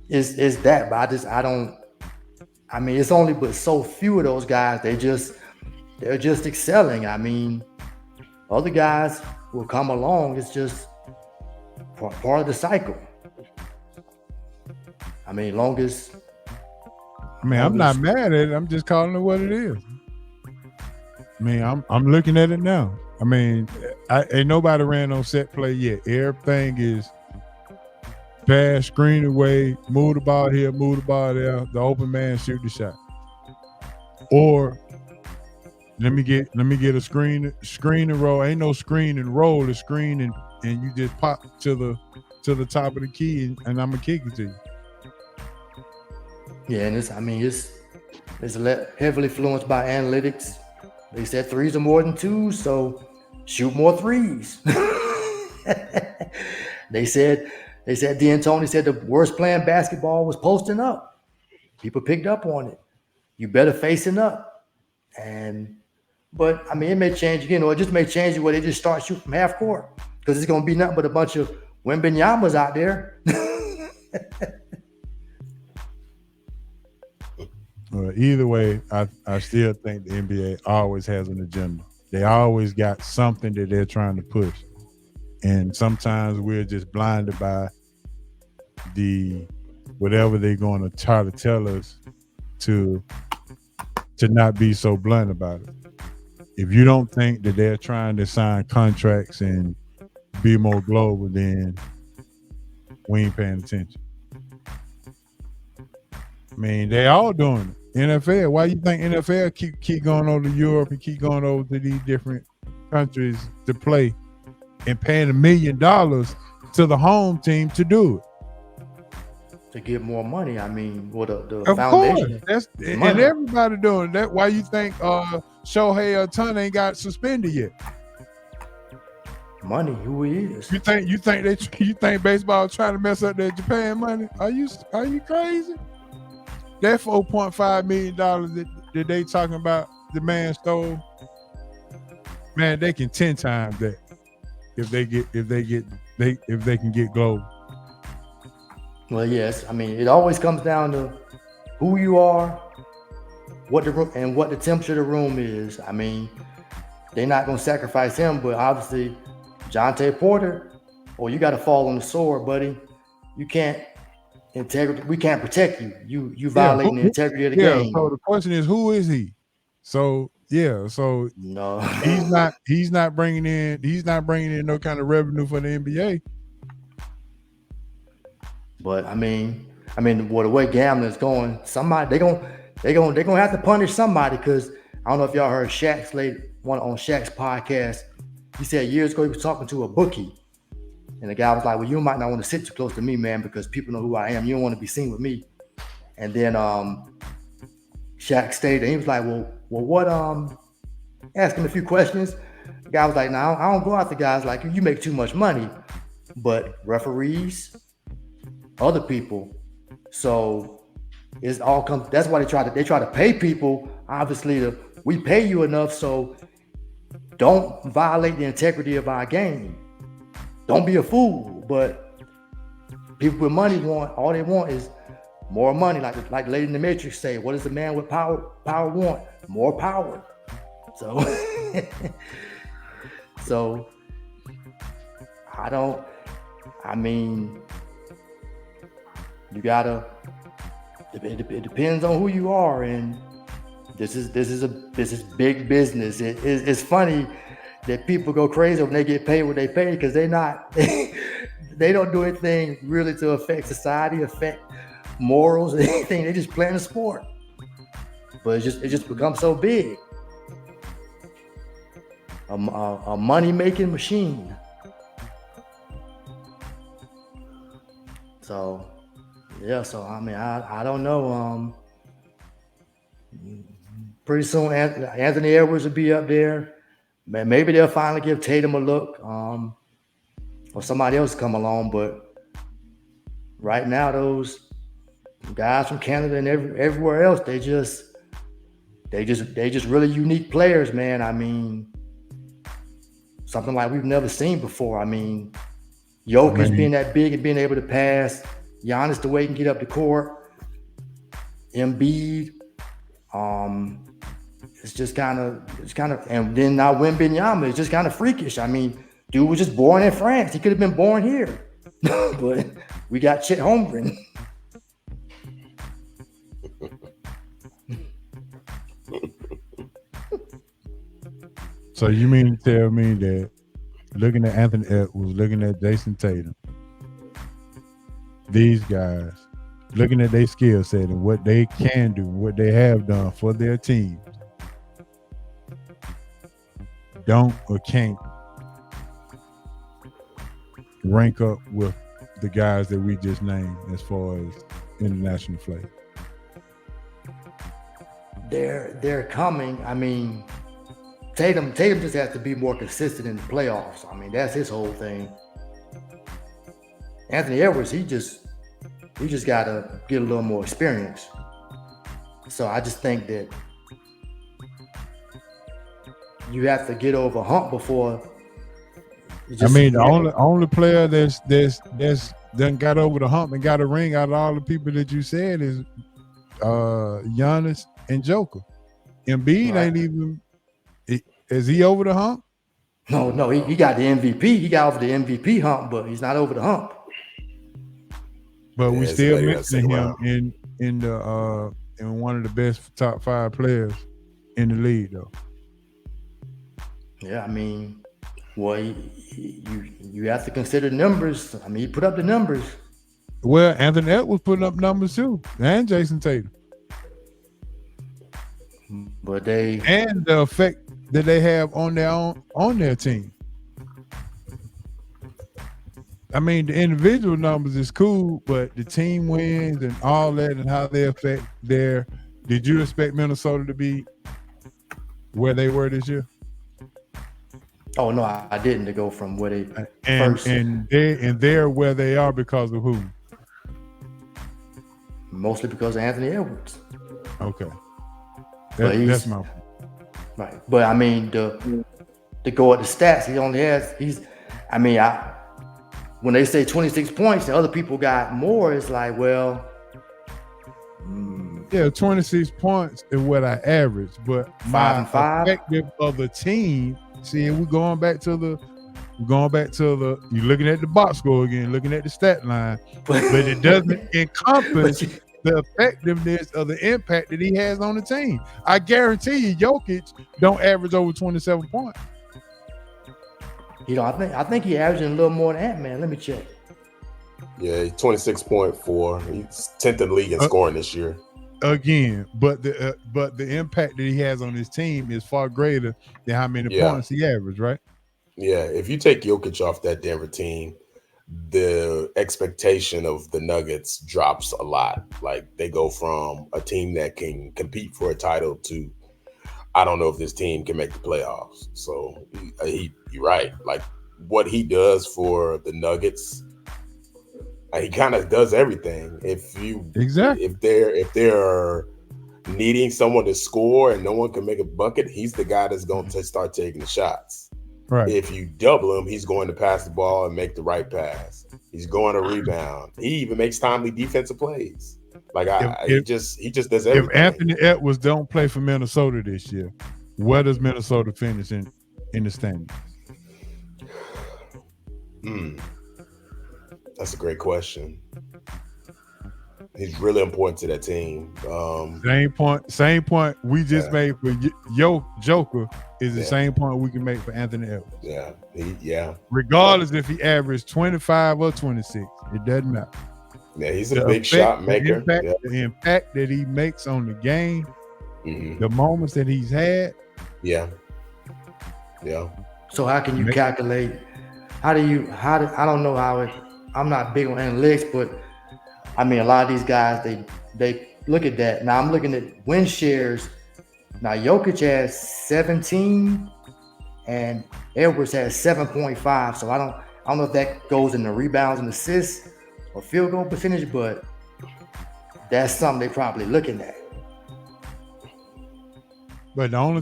S2: it's that. But I don't. I mean, it's only but so few of those guys. They're just excelling. I mean, other guys will come along. It's just part of the cycle. I mean,
S1: I'm not mad at it. I'm just calling it what it is. I mean, I'm looking at it now. I mean, ain't nobody ran no set play yet. Everything is pass, screen away, move the ball here, move the ball there. The open man shoot the shot. Or let me get a screen and roll. Ain't no screen and roll. It's screen and you just pop to the top of the key and I'm gonna kick it to you.
S2: Yeah, and it's heavily influenced by analytics. They said threes are more than twos, so shoot more threes. They said D'Antoni said the worst playing basketball was posting up. People picked up on it. You better facing up. But I mean, it may change again, or it just may change where they just start shooting from half court, because it's gonna be nothing but a bunch of Wembanyamas out there.
S1: Either way, I still think the NBA always has an agenda. They always got something that they're trying to push. And sometimes we're just blinded by whatever they're going to try to tell us to not be so blunt about it. If you don't think that they're trying to sign contracts and be more global, then we ain't paying attention. I mean, they all doing it. NFL, why you think NFL keep going over to Europe and keep going over to these different countries to play and paying $1 million to the home team to do it?
S2: To get more money. I mean, what the
S1: of
S2: foundation.
S1: Course. And everybody doing that. Why you think Shohei Ohtani ain't got suspended yet?
S2: Money, who he is.
S1: You think baseball trying to mess up their Japan money? Are you crazy? That $4.5 million that they talking about the man stole, man, they can 10 times that if they can get global.
S2: Well, yes. I mean, it always comes down to who you are, what the temperature of the room is. I mean, they're not gonna sacrifice him, but obviously, Jonte Porter, you got to fall on the sword, buddy. You can't. Integrity. We can't protect you. You violating the integrity of the game.
S1: So the question is, who is he? So
S2: no,
S1: he's not bringing in no kind of revenue for the NBA.
S2: But I mean, the way gambling's going, somebody they're gonna have to punish somebody, because I don't know if y'all heard Shaq's on Shaq's podcast. He said years ago he was talking to a bookie. And the guy was like, well, you might not want to sit too close to me, man, because people know who I am. You don't want to be seen with me. And then Shaq stayed there. He was like, well, what? Ask him a few questions. The guy was like, no, I don't go after guys like you. You make too much money. But referees, other people. So it's all comes. That's why they try to pay people. Obviously, we pay you enough, so don't violate the integrity of our game. Don't be a fool, but people with money all they want is more money. Like Lady in the Matrix say, what does the man with power want? More power. So, so you gotta. It depends on who you are, and this is big business. It's funny that people go crazy when they get paid what they pay because they don't do anything really to affect society, affect morals, anything. They just playing the sport, but it just becomes so big. A money-making machine. So, yeah. So I mean, I don't know. Pretty soon, Anthony Edwards will be up there. Maybe they'll finally give Tatum a look, or somebody else come along. But right now, those guys from Canada and everywhere else, they just really unique players, man. I mean, something like we've never seen before. I mean, Jokic being that big and being able to pass, Giannis the way he can get up the court, Embiid, it's kind of, and then now Wembanyama is just kind of freakish. I mean, dude was just born in France. He could have been born here, but we got Chet Holmgren.
S1: So you mean to tell me that looking at Anthony Edwards, looking at Jason Tatum, these guys, looking at their skill set and what they can do, what they have done for their teams, don't or can't rank up with the guys that we just named as far as international play?
S2: They're coming. I mean, Tatum just has to be more consistent in the playoffs. I mean, that's his whole thing. Anthony Edwards, he just got to get a little more experience. So I just think that you have to get over a hump before.
S1: The only player that's done got over the hump and got a ring out of all the people that you said is Giannis and Joker. Embiid ain't even. Is he over the hump?
S2: No, he got the MVP. He got over the MVP hump, but he's not over the hump.
S1: But we still mentioning him in one of the best top 5 players in the league, though.
S2: Yeah, I mean, well, you have to consider numbers. I mean, he put up the numbers.
S1: Well, Anthony Edwards putting up numbers too, and Jason Tatum.
S2: But
S1: and the effect that they have on their team. I mean, the individual numbers is cool, but the team wins and all that and how they affect their. Did you expect Minnesota to be where they were this year?
S2: Oh no, I didn't. To go from where they
S1: first. And they're where they are because of who?
S2: Mostly because of Anthony Edwards.
S1: Okay. That's my point.
S2: Right. But I mean, to go at the stats, he only has when they say 26 points and other people got more, it's like, well,
S1: yeah, 26 points is what I average, but
S2: 5 and 5
S1: effective of the team. See, we're going back to the you're looking at the box score again, looking at the stat line, but it doesn't encompass the effectiveness of the impact that he has on the team. I guarantee you, Jokic don't average over 27 points.
S2: You know, I think he averaging a little more than that, man. Let me check.
S3: Yeah, 26.4. He's 10th in the league in scoring this year.
S1: Again, but the impact that he has on his team is far greater than how many points he averaged, right?
S3: Yeah, if you take Jokic off that Denver team, the expectation of the Nuggets drops a lot. Like, they go from a team that can compete for a title to, I don't know if this team can make the playoffs. So you're right. Like, what he does for the Nuggets, he kind of does everything. If they're needing someone to score and no one can make a bucket, he's the guy that's going to start taking the shots.
S1: Right.
S3: If you double him, he's going to pass the ball and make the right pass. He's going to rebound. He even makes timely defensive plays. Like he just does everything.
S1: If Anthony Edwards don't play for Minnesota this year, where does Minnesota finish in the standings?
S3: That's a great question. He's really important to that team.
S1: Same point we just made for Joker is the same point we can make for Anthony Edwards.
S3: Yeah.
S1: Regardless if he averaged 25 or 26, it doesn't matter.
S3: Yeah, he's a big shot maker.
S1: The impact that he makes on the game, the moments that he's had.
S3: Yeah.
S2: So how can you calculate? I don't know how it. I'm not big on analytics, but I mean, a lot of these guys, they look at that. Now I'm looking at win shares. Now Jokic has 17 and Edwards has 7.5. So I don't know if that goes in the rebounds and assists or field goal percentage, but that's something they're probably looking at.
S1: But the only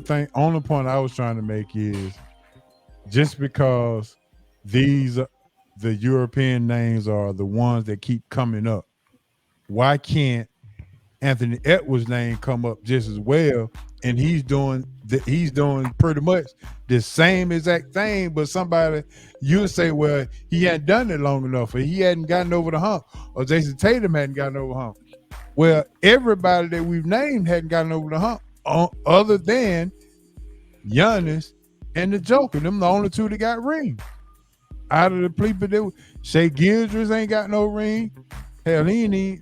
S1: point I was trying to make is just because the European names are the ones that keep coming up, why can't Anthony Edwards' name come up just as well? And he's doing pretty much the same exact thing, but somebody you say, well, he hadn't done it long enough, or he hadn't gotten over the hump, or Jason Tatum hadn't gotten over the hump. Well, everybody that we've named hadn't gotten over the hump, other than Giannis and the Joker. Them the only two that got rings. Out of the people, Shea Gildress ain't got no ring. Hell, he ain't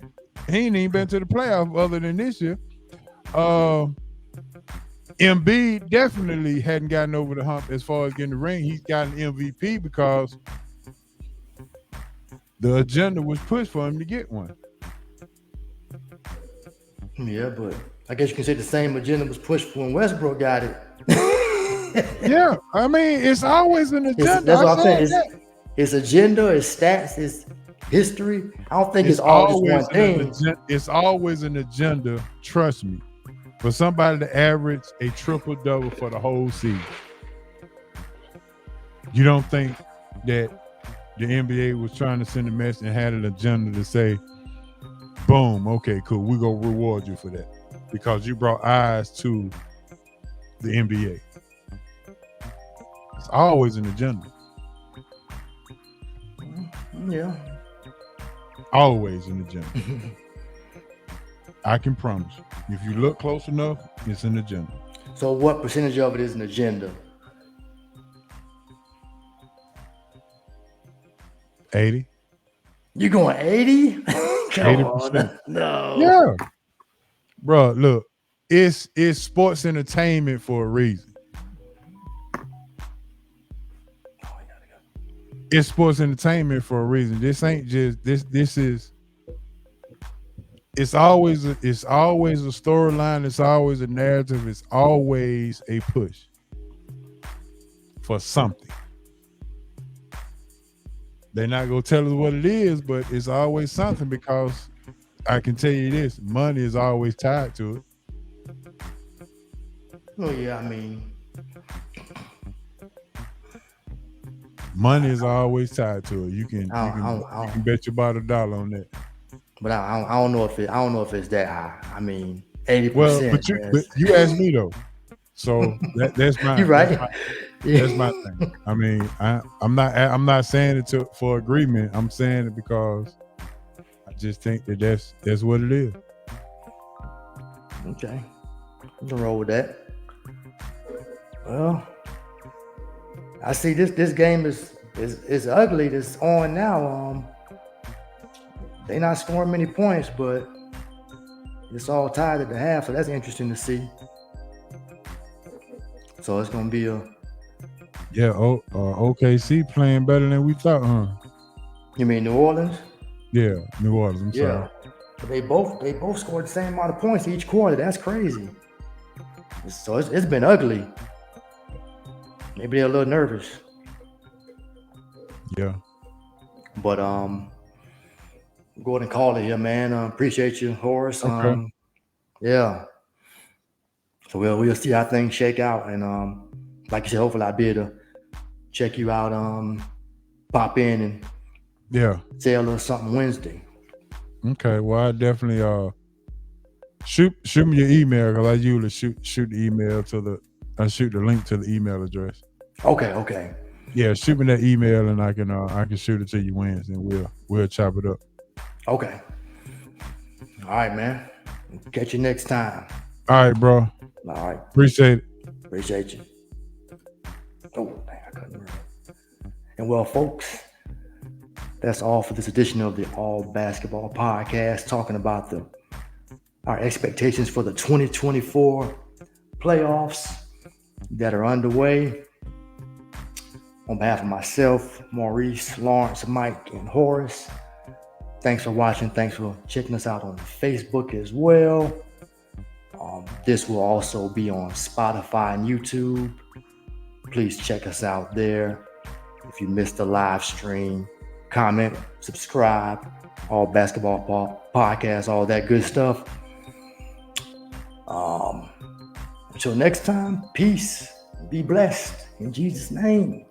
S1: even been to the playoff other than this year. Embiid definitely hadn't gotten over the hump as far as getting the ring. He's gotten MVP because the agenda was pushed for him to get one.
S2: Yeah, but I guess you can say the same agenda was pushed when Westbrook got it.
S1: Yeah, I mean, it's always an agenda.
S2: That's what I'm saying. It's agenda, it's stats, it's history. I don't think it's always one thing.
S1: It's always an agenda, trust me, for somebody to average a triple-double for the whole season. You don't think that the NBA was trying to send a message and had an agenda to say, boom, okay, cool, we're going to reward you for that because you brought eyes to the NBA. It's always an agenda.
S2: Yeah.
S1: Always an agenda. I can promise you. If you look close enough, it's an agenda.
S2: So what percentage of it is an agenda?
S1: 80.
S2: You going 80?
S1: 80%.
S2: No.
S1: Yeah. Bro, look, it's sports entertainment for a reason. It's sports entertainment for a reason. This ain't just this is it's always a storyline, it's always a narrative, it's always a push for something. They're not gonna tell us what it is, but it's always something because I can tell you this, money is always tied to it.
S2: Oh yeah, I mean,
S1: money is always tied to it. You can bet your bottom dollar on that.
S2: But I don't know if it's that high. I mean, 80%.
S1: Well, but you asked me though, so that's my.
S2: You're right.
S1: That's my thing. I mean, I'm not saying it for agreement. I'm saying it because I just think that's what it is.
S2: Okay, I'm gonna roll with that. Well, I see this game is ugly. That's on now. They not scoring many points, but it's all tied at the half, so that's interesting to see. So it's gonna be a
S1: OKC playing better than we thought, huh?
S2: You mean New Orleans?
S1: Yeah, New Orleans. I'm sorry.
S2: But they both scored the same amount of points each quarter. That's crazy. So it's been ugly. Maybe they're a little nervous.
S1: Yeah.
S2: But go ahead and call it here, man. Appreciate you, Horace.
S1: Okay.
S2: Yeah. So we'll see how things shake out, and like you said, hopefully I'll be able to check you out. Pop in and say a little something Wednesday.
S1: Okay. Well, I definitely shoot me your email, because I usually shoot the email I shoot the link to the email address.
S2: Okay.
S1: Yeah, shoot me that email and I can shoot it to you Wednesday and we'll chop it up.
S2: Okay. All right, man. Catch you next time.
S1: All right, bro.
S2: All right.
S1: Appreciate
S2: you. Oh, dang, I couldn't remember. And well, folks, that's all for this edition of the All Basketball Podcast, talking about our expectations for the 2024 playoffs that are underway. On behalf of myself, Maurice, Lawrence, Mike, and Horace, thanks for watching. Thanks for checking us out on Facebook as well. This will also be on Spotify and YouTube. Please check us out there. If you missed the live stream, comment, subscribe, All Basketball Podcast, all that good stuff. Until next time, peace. Be blessed in Jesus' name.